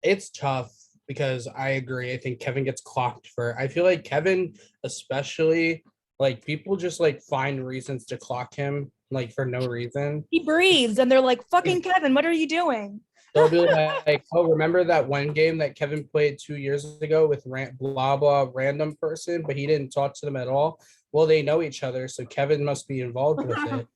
it's tough because I agree. I think Kevin gets clocked for. I feel like Kevin, especially, like people just like find reasons to clock him like for no reason. He breathes, and they're like, "Fucking Kevin, what are you doing?" They'll be like, "Oh, remember that one game that Kevin played 2 years ago with blah blah random person, but he didn't talk to them at all." Well, they know each other, so Kevin must be involved with it.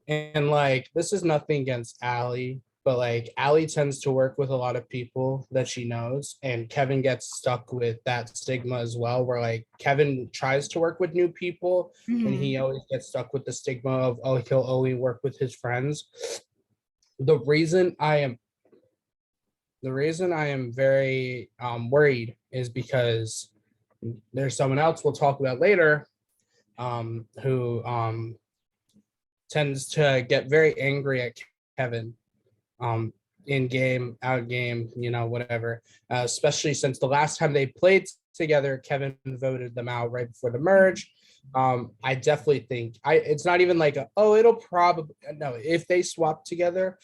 And like, this is nothing against Allie, but like Allie tends to work with a lot of people that she knows, and Kevin gets stuck with that stigma as well, where like Kevin tries to work with new people, and he always gets stuck with the stigma of, oh, he'll only work with his friends. The reason I am very worried is because there's someone else we'll talk about later, who tends to get very angry at Kevin, in game, out game, whatever. Especially since the last time they played together, Kevin voted them out right before the merge. I definitely think it's not even like it'll probably no. If they swap together,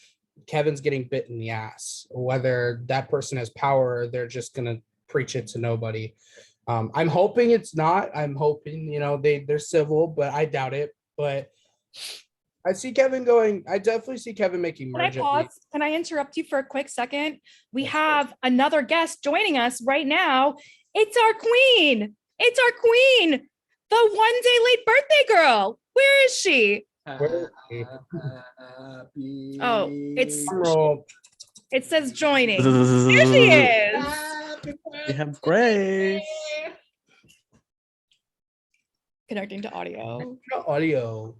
Kevin's getting bit in the ass. Whether that person has power, or they're just gonna preach it to nobody. I'm hoping it's not. I'm hoping they're civil, but I doubt it. But I see Kevin going. I definitely see Kevin making Can I merge. pause? Can I interrupt you for a quick second? We have another guest joining us right now. It's our queen. It's our queen. The 1 day late birthday girl. Where is she? Where is she? Oh, it says joining. There Here she is. We have Grace. Connecting to audio. Audio.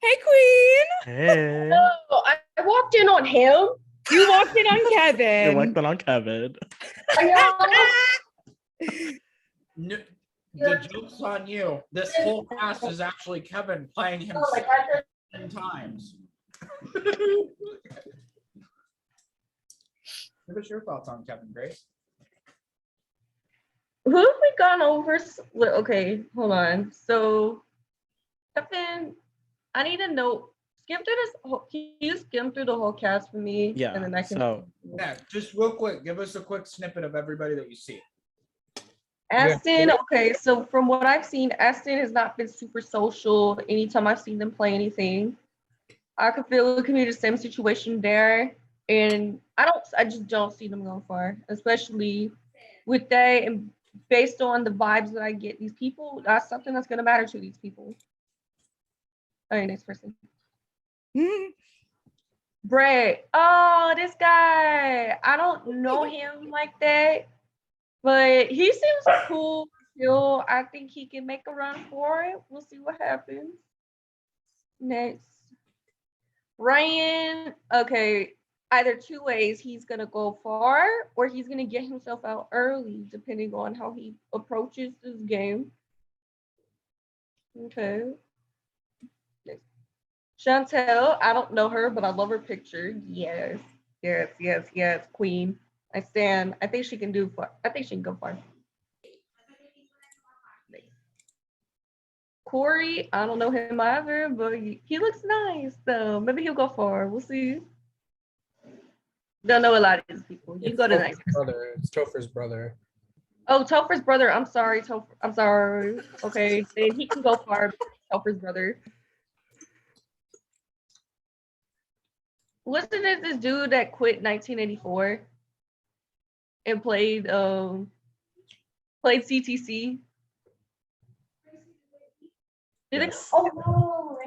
Hey, queen. Hey. Oh, I walked in on him. You walked in on You're Kevin. like that on Kevin. No, the joke's on you. This whole cast is actually Kevin playing himself Oh my God. 10 times. Give us your thoughts on Kevin, Grace. Who have we gone over? Okay, hold on. So, Kevin, I need to know. Skim through this. Can you skim through the whole cast for me? Yeah, And then I can. so- Yeah, just real quick, give us a quick snippet of everybody that you see. Aston. Okay, so from what I've seen, Aston has not been super social. Anytime I've seen them play anything, I could feel it could be the same situation there. And I just don't see them going far, especially with that. And based on the vibes that I get, these people, that's something that's going to matter to these people. All right, next person. Brett. Oh, this guy. I don't know him like that, but he seems cool. Still, I think he can make a run for it. We'll see what happens. Next. Ryan. Okay, either two ways. He's going to go far or he's going to get himself out early, depending on how he approaches this game. Okay. Chantelle, I don't know her, but I love her picture. Yes, yes, yes, yes, queen. I stand. I think she can do far. I think she can go far. Corey, I don't know him either, but he looks nice though. Maybe he'll go far. We'll see. Don't know a lot of these people. You go to next. Brother. It's Topher's brother. Oh, Topher's brother. I'm sorry, Topher. I'm sorry. Okay, then he can go far. Topher's brother. Wasn't it this dude that quit 1984 and played CTC? Did it? Yes. Oh no!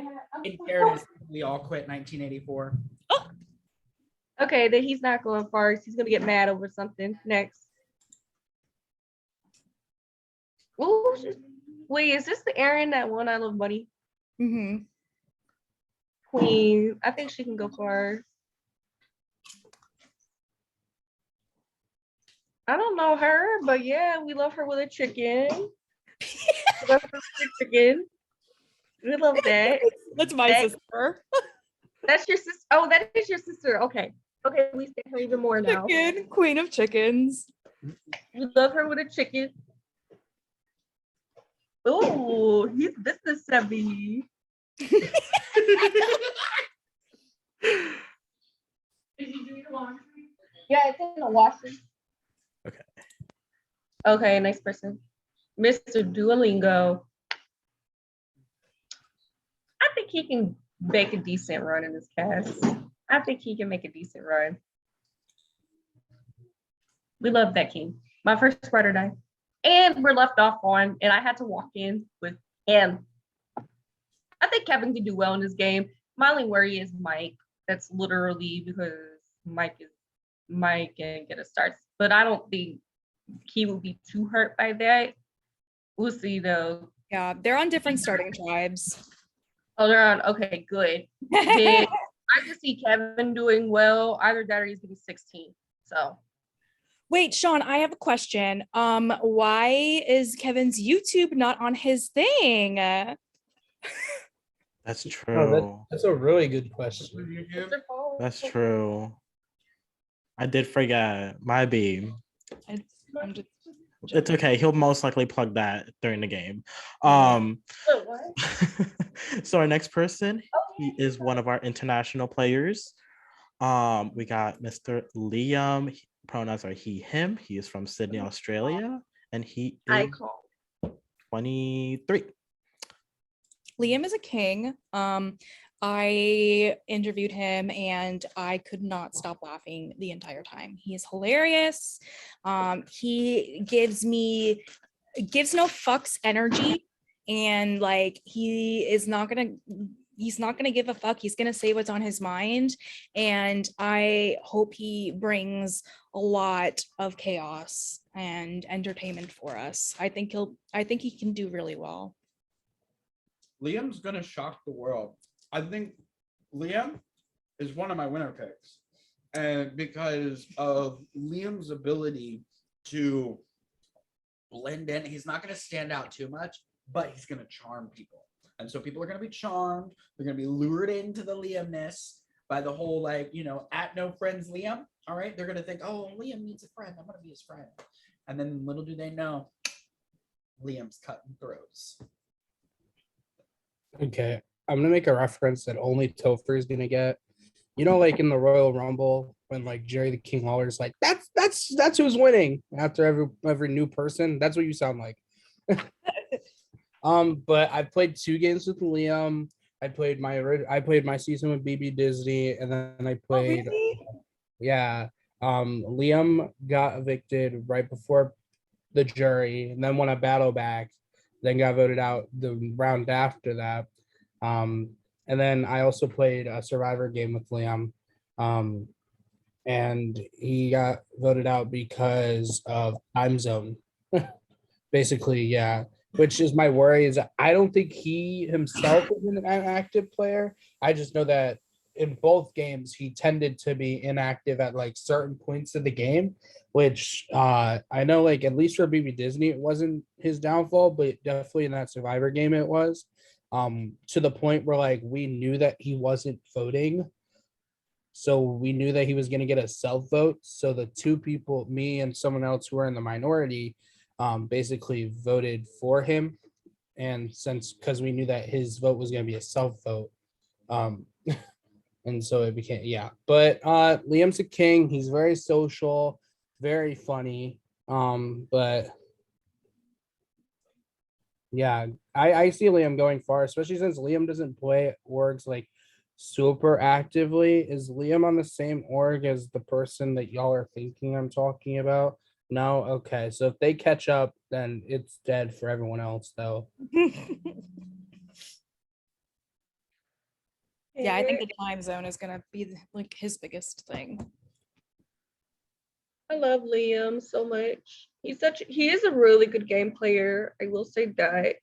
In fairness, we all quit 1984. Okay, then he's not going first. He's gonna get mad over something. Next. Ooh, wait, is this the Erin that won I Love Money? Hmm. Queen. I think she can go first. I don't know her, but yeah, we love her with a chicken. We love her with a chicken. We love that. That's my That- sister. That's your sister. Oh, that is your sister. Okay. Okay, we stand her even more now. Chicken, queen of chickens. We love her with a chicken. Oh, he's business savvy. Yeah, it's in the washer. Okay. Okay, next person. Mr. Duolingo. I think he can make a decent run in this cast. I think he can make a decent run. We love that king. My first Sparta die. And we're left off on, and I had to walk in with him. I think Kevin can do well in this game. My only worry is Mike. That's literally because Mike and get a start. But I don't think he will be too hurt by that. We'll see though. Yeah, they're on different starting tribes. Oh, they're on. Okay, good. Then I can see Kevin doing well. Either that or he's gonna be 16. So Wait, Sean, I have a question. Why is Kevin's YouTube not on his thing? That's Oh, true. that's a really good question. That's true. I did forget. My B. I'm just It's okay. He'll most likely plug that during the game. Wait, what? So our next person, he is one of our international players. We got Mr. Liam. Pronouns are he, him. He is from Sydney, Australia, and he is Icon. 23. Liam is a king. I interviewed him and I could not stop laughing the entire time. He is hilarious. He gives no fucks energy, and like he's not gonna give a fuck. He's gonna say what's on his mind, and I hope he brings a lot of chaos and entertainment for us. I think he can do really well. Liam's gonna shock the world. I think Liam is one of my winner picks, and because of Liam's ability to blend in, he's not gonna stand out too much, but he's gonna charm people, and so people are gonna be charmed. They're gonna be lured into the Liamness by the whole like at no friends Liam. All right, they're gonna think, oh, Liam needs a friend. I'm gonna be his friend, and then little do they know, Liam's cutting throats. Okay, I'm gonna make a reference that only Topher is gonna get. Like in the Royal Rumble when like Jerry the King Lawler's like, that's who's winning after every new person. That's what you sound like. But I played 2 games with Liam. I played my season with BB Disney, and then I played. Yeah. Liam got evicted right before the jury, and then won a battle back, then got voted out the round after that. And then I also played a Survivor game with Liam. And he got voted out because of time zone. Basically, yeah. Which is my worry is I don't think he himself is an active player. I just know that in both games he tended to be inactive at like certain points of the game, which I know like at least for BB Disney it wasn't his downfall, but definitely in that Survivor game it was. To the point where like we knew that he wasn't voting. So we knew that he was going to get a self vote. So the 2 people, me and someone else who were in the minority, basically voted for him. And because we knew that his vote was going to be a self vote. And so it became, yeah. But Liam's a king. He's very social, very funny. But yeah, I see Liam going far, especially since Liam doesn't play orgs like super actively. Is Liam on the same org as the person that y'all are thinking I'm talking about? No? Okay. So if they catch up, then it's dead for everyone else, though. Yeah, I think the time zone is gonna be like his biggest thing. I love Liam so much. He is a really good game player. I will say that.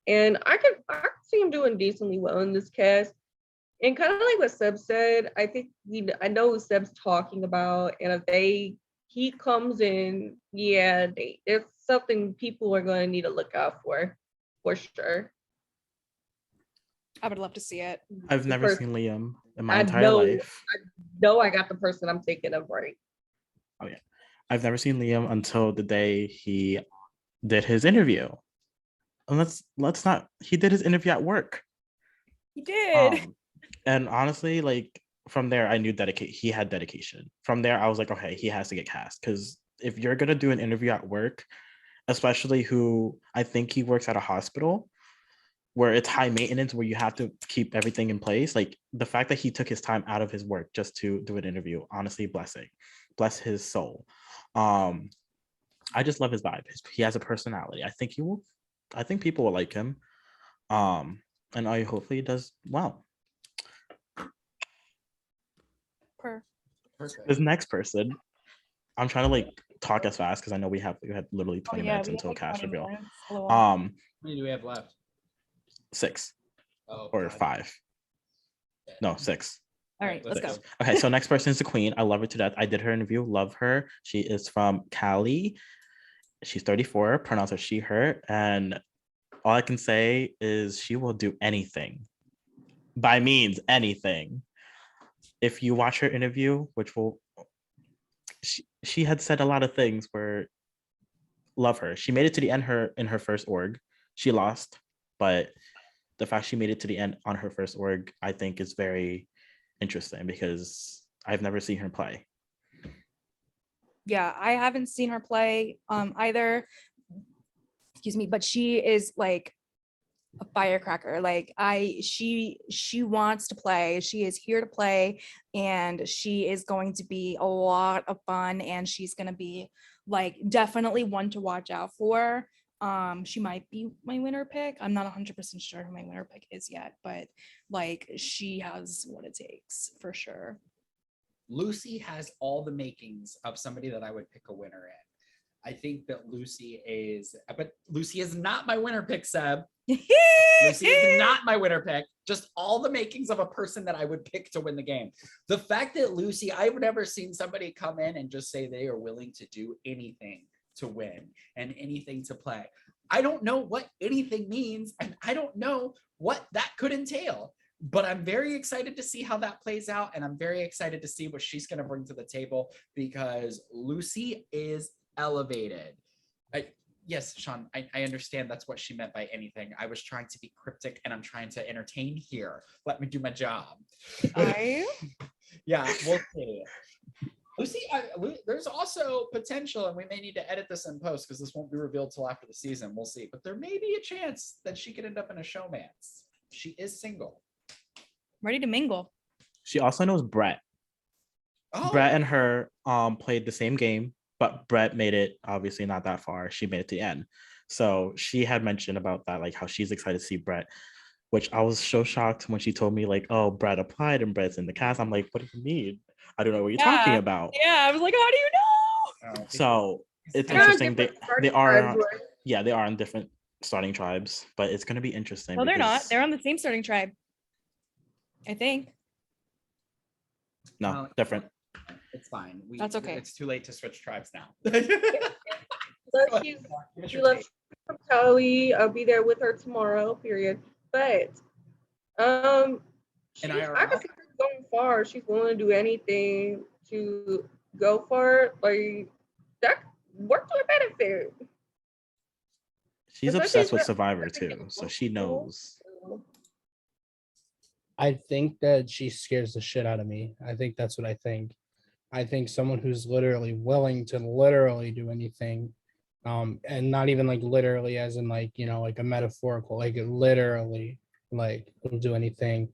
And I could see him doing decently well in this cast. And kind of like what Seb said, I think I know what Seb's talking about. And if he comes in, yeah, it's something people are going to need to look out for sure. I would love to see it. I've The never person- seen Liam in my I entire know. life. No, I got the person I'm thinking of right. I've never seen Liam until the day he did his interview. And let's not, he did his interview at work. He did. And honestly, like from there, I knew he had dedication. From there, I was like, okay, he has to get cast. Because if you're gonna do an interview at work, especially who I think he works at a hospital where it's high maintenance, where you have to keep everything in place. Like the fact that he took his time out of his work just to do an interview, honestly, bless his soul. I just love his vibe. He has a personality. I think people will like him. And I hopefully he does well. Perfect. This next person, I'm trying to like talk as fast because I know we have literally 20 yeah, minutes we have, until like, cast 20 reveal. minutes. A little- How many do we have left? 6 Oh, or God. 5. No, 6. All right, let's go. 6. Okay, so next person is the queen. I love her to death. I did her interview, love her. She is from Cali. She's 34, pronounce her she, her. And all I can say is she will do anything. By means, anything. If you watch her interview, she had said a lot of things where love her. She made it to the end in her first org. She lost, but the fact she made it to the end on her first org, I think is very interesting because I've never seen her play. Yeah, I haven't seen her play either. Excuse me, but she is like a firecracker. Like she wants to play. She is here to play, and she is going to be a lot of fun, and she's going to be like definitely one to watch out for. She might be my winner pick. I'm not 100% sure who my winner pick is yet, but like she has what it takes for sure. Lucy has all the makings of somebody that I would pick a winner in. I think that Lucy is not my winner pick, Seb. Lucy is not my winner pick. Just all the makings of a person that I would pick to win the game. The fact that Lucy, I've never seen somebody come in and just say they are willing to do anything to win and anything to play. I don't know what anything means, and I don't know what that could entail. But I'm very excited to see how that plays out, and I'm very excited to see what she's going to bring to the table because Lucy is elevated. Yes, Sean, I understand that's what she meant by anything. I was trying to be cryptic, and I'm trying to entertain here. Let me do my job. Yeah, we'll see. Lucy, there's also potential, and we may need to edit this in post because this won't be revealed till after the season. We'll see. But there may be a chance that she could end up in a showmance. She is single. Ready to mingle. She also knows Brett. Oh, Brett and her played the same game, but Brett made it obviously not that far. She made it to the end. So she had mentioned about that, like how she's excited to see Brett, which I was so shocked when she told me, like, oh, Brett applied and Brett's in the cast. I'm like, what do you mean? I don't know what you're talking about. Yeah, I was like, how do you know? So it's They're on interesting. different They starting are, tribes, right? yeah, they are on different starting tribes, but it's gonna be interesting. No, they're not. because- They're on the same starting tribe. I think. No, Well, different. it's fine. That's okay. It's too late to switch tribes now. So she left from Cali. I'll be there with her tomorrow, period. But And I can see her going far. She's willing to do anything to go for it. Like that work to her benefit. She's Especially obsessed with if Survivor too, so she knows. I think that she scares the shit out of me. I think that's what I think. I think someone who's literally willing to literally do anything, and not even like literally as in like, you know, like a metaphorical, like literally like will do anything.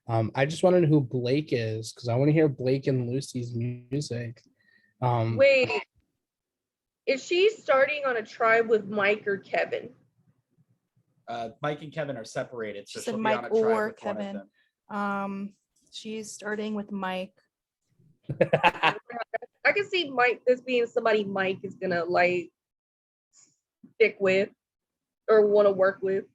I just want to know who Blake is because I want to hear Blake and Lucy's music. Wait, is she starting on a tribe with Mike or Kevin? Mike and Kevin are separated, so She said she'll be Mike on a tribe or with one of Kevin. them. She's starting with Mike. I can see Mike this being somebody Mike is gonna like stick with or want to work with.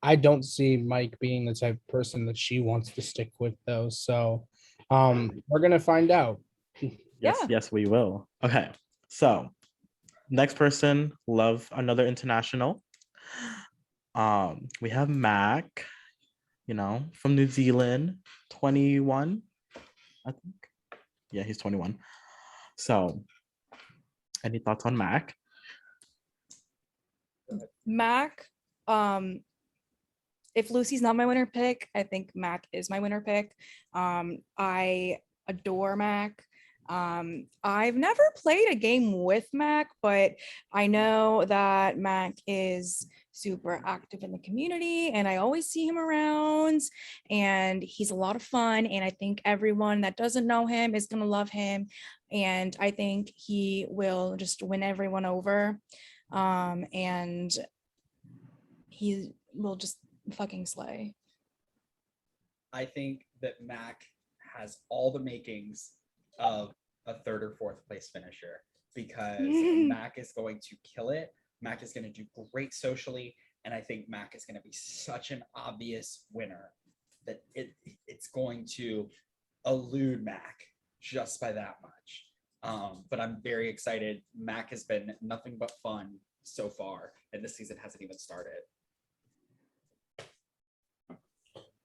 I don't see Mike being the type of person that she wants to stick with though. So we're gonna find out. Yes, Yeah. yes, we will. Okay, so next person, love another international. We have Mac, from New Zealand, 21, I think. Yeah, he's 21. So, any thoughts on Mac? Mac, if Lucy's not my winner pick, I think Mac is my winner pick. I adore Mac. I've never played a game with Mac, but I know that Mac is super active in the community and I always see him around and he's a lot of fun. And I think everyone that doesn't know him is going to love him. And I think he will just win everyone over. And he will just fucking slay. I think that Mac has all the makings of a third or fourth place finisher because Mac is going to kill it. Mac is going to do great socially. And I think Mac is going to be such an obvious winner that it's going to elude Mac just by that much. But I'm very excited. Mac has been nothing but fun so far, and this season hasn't even started.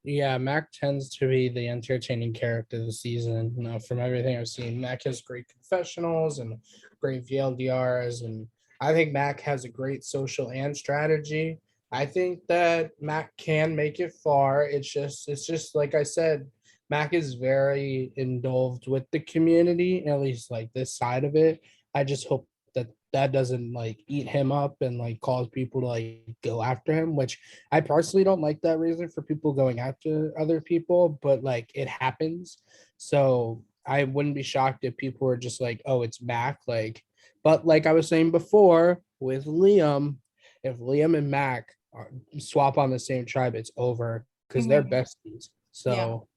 Yeah, Mac tends to be the entertaining character of the season. From everything I've seen, Mac has great confessionals and great VLDRs, and I think Mac has a great social and strategy. I think that Mac can make it far. It's just like I said, Mac is very indulged with the community, at least like this side of it. I just hope that doesn't like eat him up and like cause people to like go after him, which I personally don't like that reason for people going after other people, but like it happens. So I wouldn't be shocked if people were just like, oh, it's Mac. But like I was saying before with Liam, if Liam and Mac swap on the same tribe, it's over because they're besties. So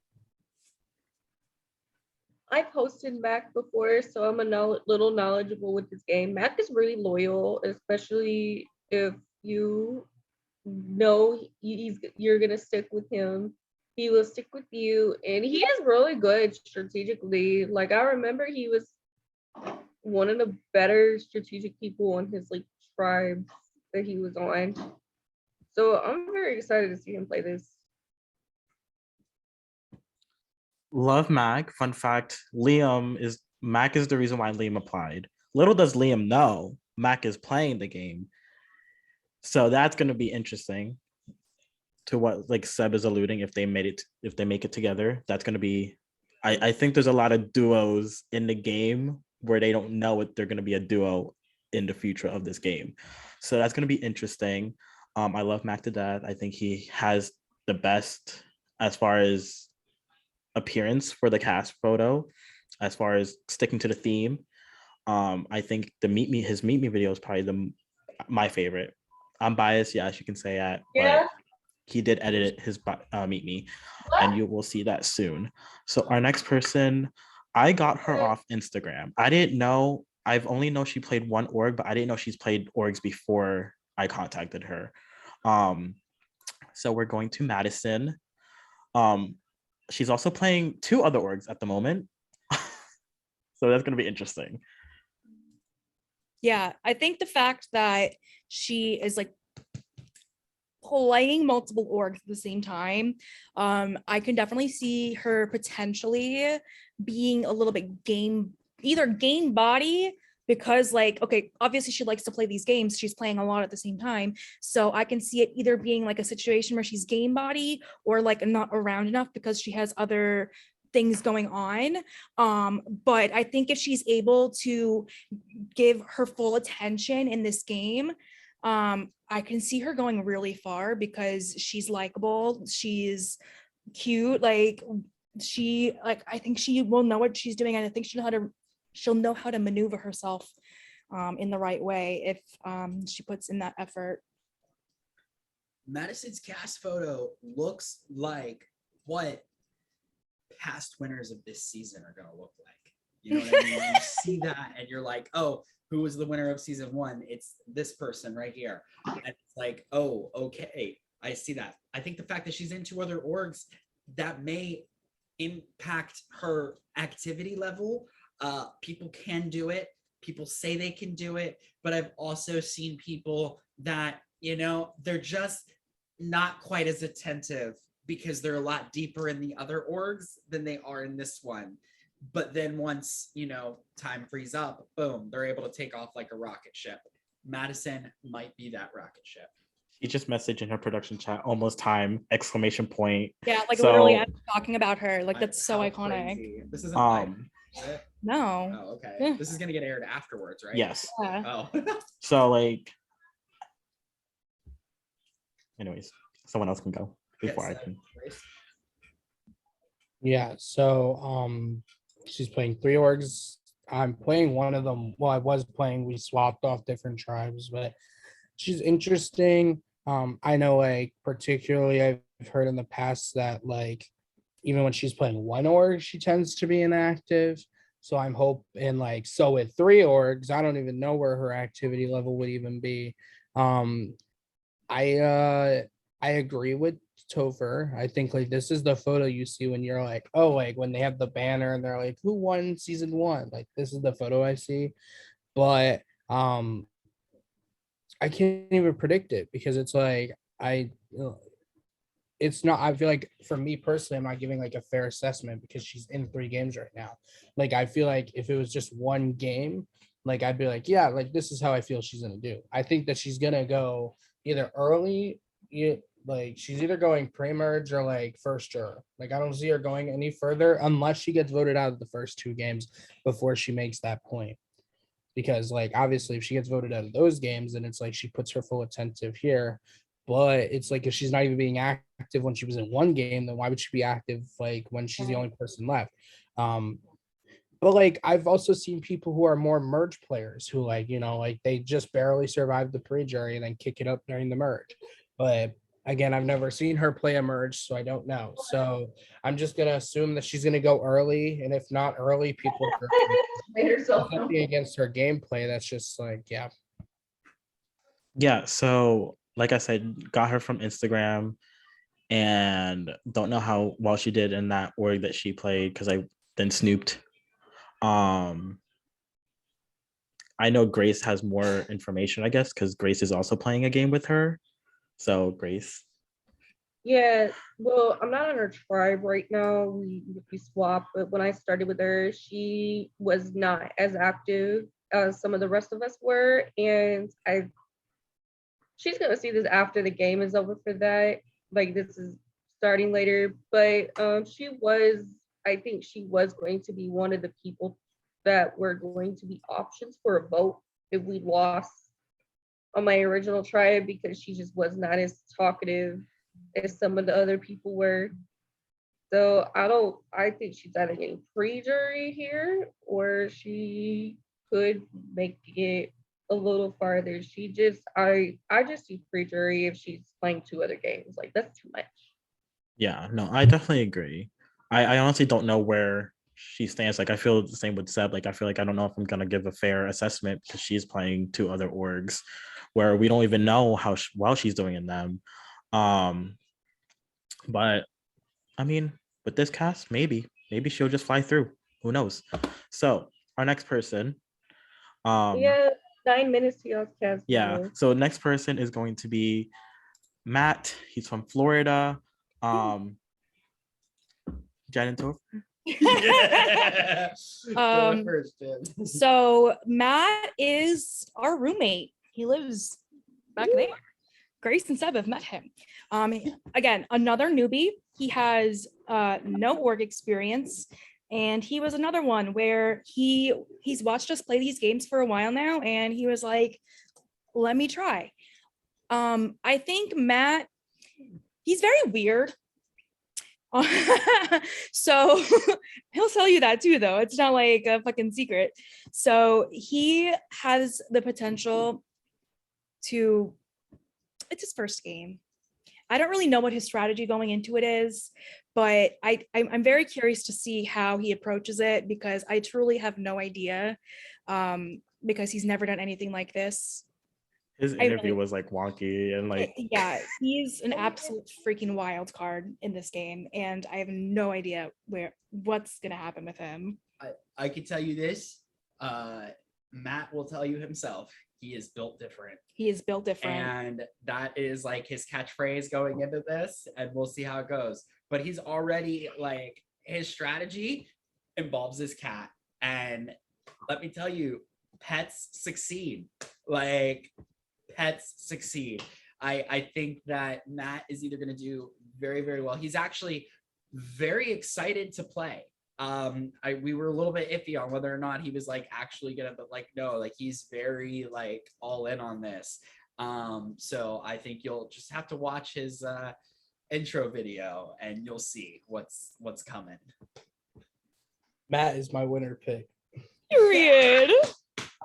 I posted Mac before, so I'm a little knowledgeable with this game. Mac is really loyal, especially if you know you're gonna stick with him. He will stick with you, and he is really good strategically. Like I remember, he was one of the better strategic people on his like tribe that he was on. So I'm very excited to see him play this. Love Mac. Fun fact, Mac is the reason why Liam applied. Little does Liam know, Mac is playing the game. So that's going to be interesting to what like Seb is alluding. If they make it together, that's going to be, I think there's a lot of duos in the game where they don't know if they're going to be a duo in the future of this game. So that's going to be interesting. I love Mac to death. I think he has the best as far as appearance for the cast photo, as far as sticking to the theme. I think his meet me video is probably my favorite. I'm biased, yes, you can say that, Yeah. but he did edit his meet me, and you will see that soon. So our next person, I got her off Instagram. I didn't know. I've only know she played one org, but I didn't know she's played orgs before I contacted her. So we're going to Madison. She's also playing two other orgs at the moment. So that's going to be interesting. Yeah, I think the fact that she is like playing multiple orgs at the same time, I can definitely see her potentially being a little bit either game body, because like, okay, obviously she likes to play these games, she's playing a lot at the same time, so I can see it either being like a situation where she's game body or like not around enough because she has other things going on. But I think if she's able to give her full attention in this game, I can see her going really far because she's likable, she's cute, I think she will know what she's doing, and I think she'll know how to maneuver herself in the right way if she puts in that effort. Madison's cast photo looks like what past winners of this season are going to look like. You know what I mean? You see that and you're like, oh, who was the winner of season 1? It's this person right here. And it's like, oh, okay, I see that. I think the fact that she's in 2 other orgs, that may impact her activity level. People can do it. People say they can do it, but I've also seen people that, you know, they're just not quite as attentive because they're a lot deeper in the other orgs than they are in this one. But then once, you know, time frees up, boom, they're able to take off like a rocket ship. Madison might be that rocket ship. She just messaged in her production chat, almost time, exclamation point. Yeah, like So- literally I'm talking about her. Like that's so How iconic. crazy. This isn't live, Um, is it? No. Oh, okay. Yeah. This is gonna get aired afterwards, right? yes. Yeah. Oh. So like, anyways, someone else can go before I Yes, can. Grace. Yeah, so she's playing 3 orgs. I'm playing one of them. Well, I was playing, we swapped off different tribes, but she's interesting. I know like particularly I've heard in the past that like even when she's playing 1 org, she tends to be inactive. So I'm hoping like so with 3 orgs, I don't even know where her activity level would even be. I agree with Topher. I think like this is the photo you see when you're like, oh, like when they have the banner and they're like, who won season 1? Like this is the photo I see. But I can't even predict it because it's like it's not, I feel like for me personally, I'm not giving like a fair assessment because she's in 3 games right now. Like I feel like if it was just 1 game, like I'd be like, yeah, like this is how I feel she's gonna do. I think that she's gonna go either early, like she's either going pre-merge or like first juror. Like I don't see her going any further unless she gets voted out of the first 2 games before she makes that point. Because like obviously if she gets voted out of those games, then it's like she puts her full attentive here. But it's like if she's not even being active when she was in 1 game, then why would she be active like when she's the only person left? But like I've also seen people who are more merge players who like, you know, like they just barely survive the pre-jury and then kick it up during the merge. But again, I've never seen her play a merge, so I don't know. So I'm just gonna assume that she's gonna go early, and if not early, people are Made herself nothing against her gameplay. That's just like, yeah. Yeah, so like I said, got her from Instagram and don't know how well she did in that org that she played because I then snooped. I know Grace has more information, I guess, because Grace is also playing a game with her. So Grace. Yeah, well, I'm not on her tribe right now. We swapped, but when I started with her, she was not as active as some of the rest of us were, and she's gonna see this after the game is over for that. Like this is starting later, but I think she was going to be one of the people that were going to be options for a vote if we lost on my original tribe because she just was not as talkative as some of the other people were. So I think she's either getting pre-jury here or she could make it a little farther. I just see pre-jury if she's playing 2 other games. Like that's too much. Yeah, no, I definitely agree. I honestly don't know where she stands. Like I feel the same with Seb. Like I feel like I don't know if I'm gonna give a fair assessment because she's playing 2 other orgs where we don't even know how well she's doing in them. But I mean, with this cast, maybe she'll just fly through. Who knows? So our next person. Yeah, 9 minutes to y'all's cast. Yeah. So next person is going to be Matt. He's from Florida. Jen and Topher. Yeah. Go first, Jen. So Matt is our roommate. He lives back there. Grace and Seb have met him. Again, another newbie. He has no org experience, and he was another one where he's watched us play these games for a while now, and he was like, "Let me try." I think Matt, he's very weird. So he'll tell you that too, though. It's not like a fucking secret. So he has the potential to, it's his first game. I don't really know what his strategy going into it is, but I'm very curious to see how he approaches it, because I truly have no idea, because he's never done anything like this. His I interview really, was like wonky and like yeah, he's an absolute freaking wild card in this game, and I have no idea what's gonna happen with him. I can tell you this. Matt will tell you himself. He is built different. He is built different. And that is like his catchphrase going into this, and we'll see how it goes. But he's already like, his strategy involves his cat. And let me tell you, pets succeed. Like, pets succeed. I think that Matt is either going to do very, very well. He's actually very excited to play. We were a little bit iffy on whether or not he was like actually gonna, but like no, like he's very like all in on this. So I think you'll just have to watch his intro video and you'll see what's coming. Matt is my winner pick. Period.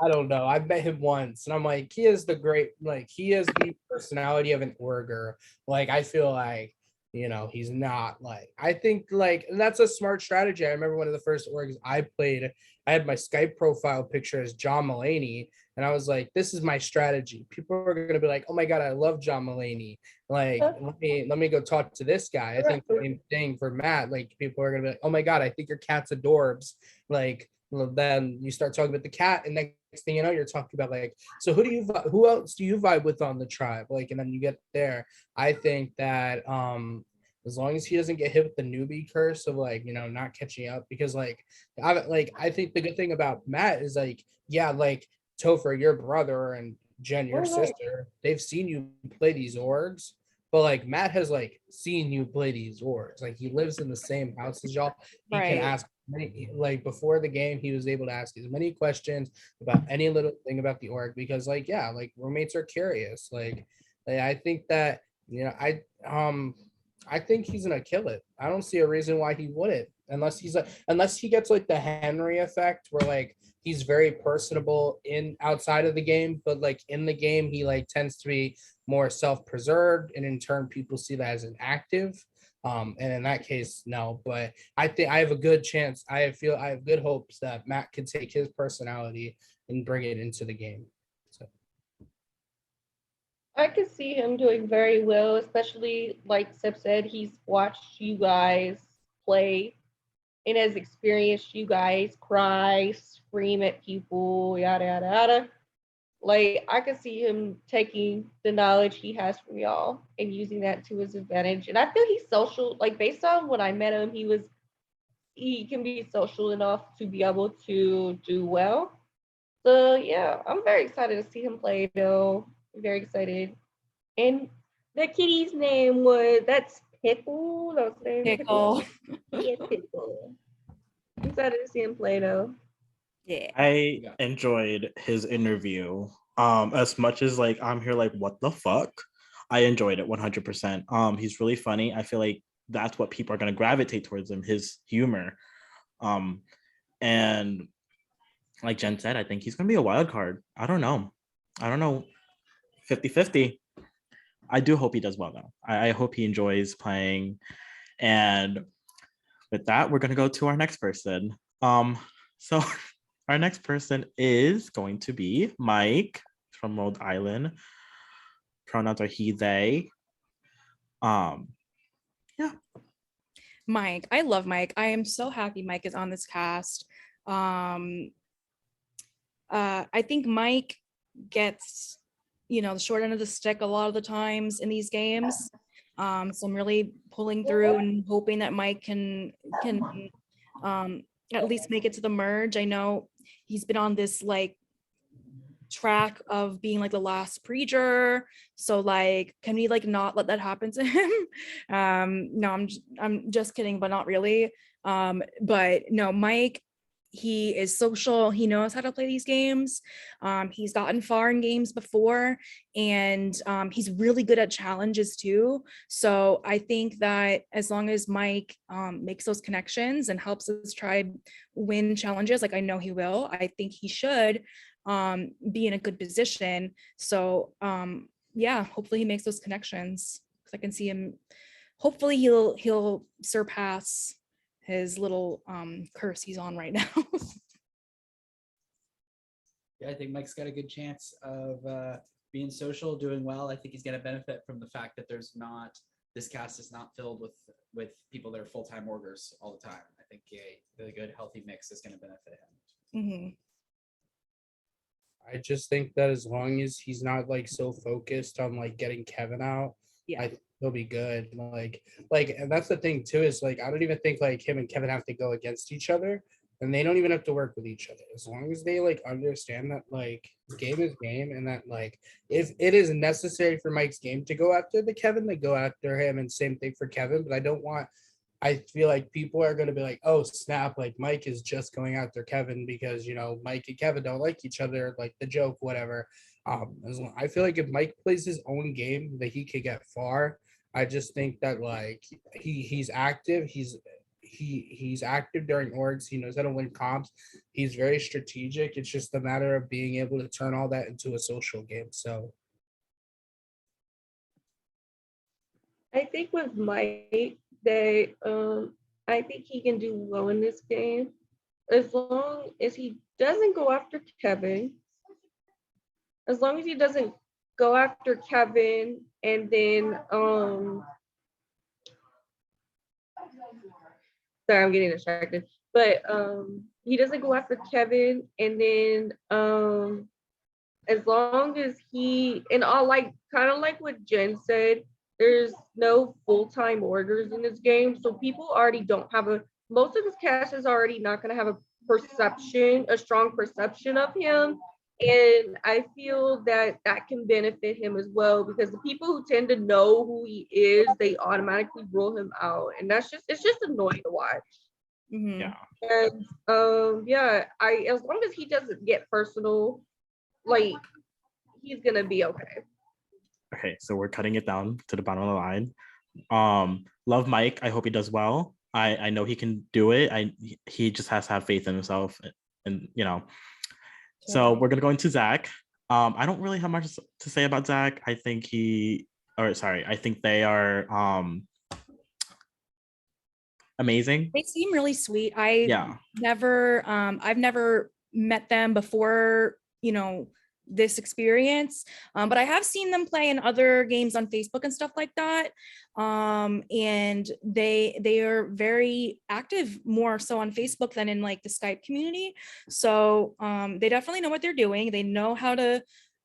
I don't know. I've met him once and I'm like, he is the personality of an orger. Like, I feel like, you know, he's not like, I think like, and that's a smart strategy. I remember one of the first orgs I played, I had my Skype profile picture as John Mulaney. And I was like, this is my strategy. People are going to be like, oh my God, I love John Mulaney. Like, let me go talk to this guy. I think the same thing for Matt. Like, people are going to be like, oh my God, I think your cat's adorbs. Like, well, then you start talking about the cat, and next thing you know, you're talking about like, so who else do you vibe with on the tribe? Like, and then you get there. I think that as long as he doesn't get hit with the newbie curse of like, you know, not catching up, because like I think the good thing about Matt is like, yeah, like Topher, your brother, and Jen, your sister, they've seen you play these orgs. But like Matt has like seen you play these orgs. Like, he lives in the same house as y'all. He can ask many, like before the game, he was able to ask as many questions about any little thing about the org, because like, yeah, like roommates are curious. Like I think that, you know, I think he's gonna kill it. I don't see a reason why he wouldn't, unless he gets like the Henry effect, where like he's very personable in outside of the game, but like in the game he like tends to be more self-preserved, and in turn people see that as an active. And in that case, no. But I think I have a good chance. I have good hopes that Matt can take his personality and bring it into the game. So I could see him doing very well, especially like Seb said, he's watched you guys play and has experienced you guys cry, scream at people, yada yada yada. Like, I could see him taking the knowledge he has from y'all and using that to his advantage. And I feel he's social. Like, based on when I met him, he can be social enough to be able to do well. So yeah, I'm very excited to see him play though. Very excited. And the kitty's name that's Pickle. That was the name. Pickle. Yeah, Pickle. I'm excited to see him play though. Yeah. I enjoyed his interview. As much as like I'm here like, what the fuck? I enjoyed it 100%. He's really funny. I feel like that's what people are gonna gravitate towards him, his humor. And like Jen said, I think he's gonna be a wild card. I don't know. 50-50. I do hope he does well though. I hope he enjoys playing. And with that, we're gonna go to our next person. So our next person is going to be Mike from Rhode Island. Pronouns are he, they. Yeah. Mike. I love Mike. I am so happy Mike is on this cast. I think Mike gets, you know, the short end of the stick a lot of the times in these games. So I'm really pulling through and hoping that Mike can at least make it to the merge. I know he's been on this like track of being like the last pre-juror, so like, can we like not let that happen to him? No, I'm just kidding, but not really. But no, Mike, he is social, he knows how to play these games. He's gotten far in games before, and he's really good at challenges too. So I think that as long as Mike makes those connections and helps his tribe win challenges, like I know he will, I think he should be in a good position. So yeah, hopefully he makes those connections. I can see him. Hopefully, he'll surpass his little curse he's on right now. Yeah, I think Mike's got a good chance of being social, doing well. I think he's going to benefit from the fact that this cast is not filled with people that are full-time workers all the time. I think the good healthy mix is going to benefit him. Mhm. I just think that as long as he's not like so focused on like getting Kevin out, Yeah. I think he'll be good. Like, and that's the thing too, is like I don't even think like him and Kevin have to go against each other, and they don't even have to work with each other. As long as they like understand that like game is game, and that like if it is necessary for Mike's game to go after the Kevin, they go after him, and same thing for Kevin. But I feel like people are going to be like, oh, snap, like Mike is just going after Kevin because, you know, Mike and Kevin don't like each other, like the joke, whatever. I feel like if Mike plays his own game, that he could get far. I just think that like he's active. He's active during orgs. He knows how to win comps. He's very strategic. It's just a matter of being able to turn all that into a social game. So I think with Mike, I think he can do well in this game as long as he doesn't go after Kevin. As long as he doesn't go after Kevin and then sorry, I'm getting distracted. But he doesn't go after Kevin, and then as long as he and all like kind of like what Jen said, there's no full-time orders in this game. So people already don't have most of this cast is already not gonna have a strong perception of him. And I feel that that can benefit him as well, because the people who tend to know who he is, they automatically rule him out. And it's just annoying to watch. Mhm. Yeah. And yeah, as long as he doesn't get personal, like he's gonna be okay. Okay, so we're cutting it down to the bottom of the line. Love Mike. I hope he does well. I know he can do it. He just has to have faith in himself, and you know. So Totally. we're gonna go into Zach. I don't really have much to say about Zach. I think I think they are amazing. They seem really sweet. Yeah. I've never met them before, you know, this experience. But I have seen them play in other games on Facebook and stuff like that. And they are very active, more so on Facebook than in like the Skype community. So they definitely know what they're doing. They know how to,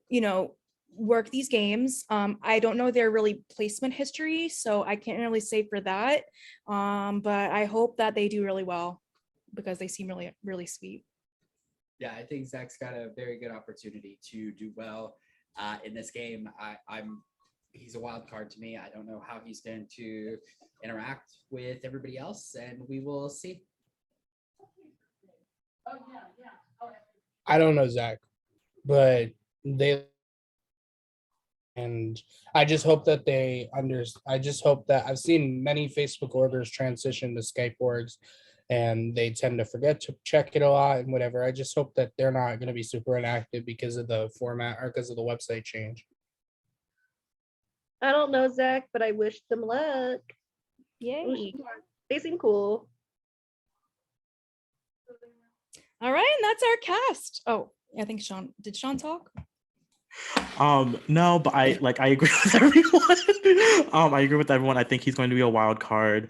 you know, work these games. I don't know their really placement history, so I can't really say for that. But I hope that they do really well because they seem really, really sweet. Yeah, I think Zach's got a very good opportunity to do well in this game. He's a wild card to me. I don't know how he's going to interact with everybody else, and we will see. I don't know Zach, but and I just hope that I just hope that I've seen many Facebook orders transition to Skype orgs, and they tend to forget to check it a lot and whatever. I just hope that they're not going to be super inactive because of the format or because of the website change. I don't know Zach, but I wish them luck. Yay. They seem cool. All right, and that's our cast. Oh, I think did Sean talk? No, but I agree with everyone. I agree with everyone. I think he's going to be a wild card,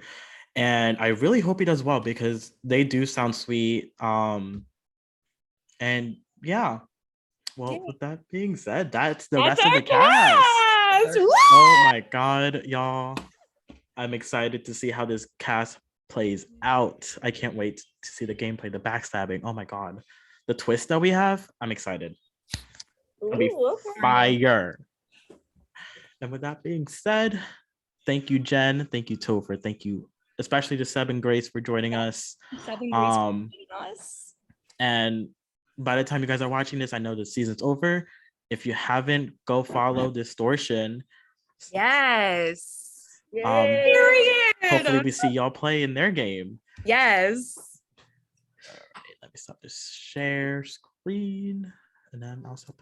and I really hope he does well because they do sound sweet. And yeah, well, Yay. with that being said, that's the That's rest of our the cast. cast! Woo! Oh my god, y'all. I'm excited to see how this cast plays out. I can't wait to see the gameplay, the backstabbing. Oh my god. The twist that we have, I'm excited. It'll be Ooh, okay. fire. And with that being said, thank you, Jen. Thank you, Topher. Thank you, especially to Seb and Grace for joining us. Seven Grace for joining us. And by the time you guys are watching this, I know the season's over. If you haven't, go follow Distortion. Yes. Yay. Period. Hopefully we see y'all play in their game. Yes. All right, let me stop this share screen. And then I'll stop.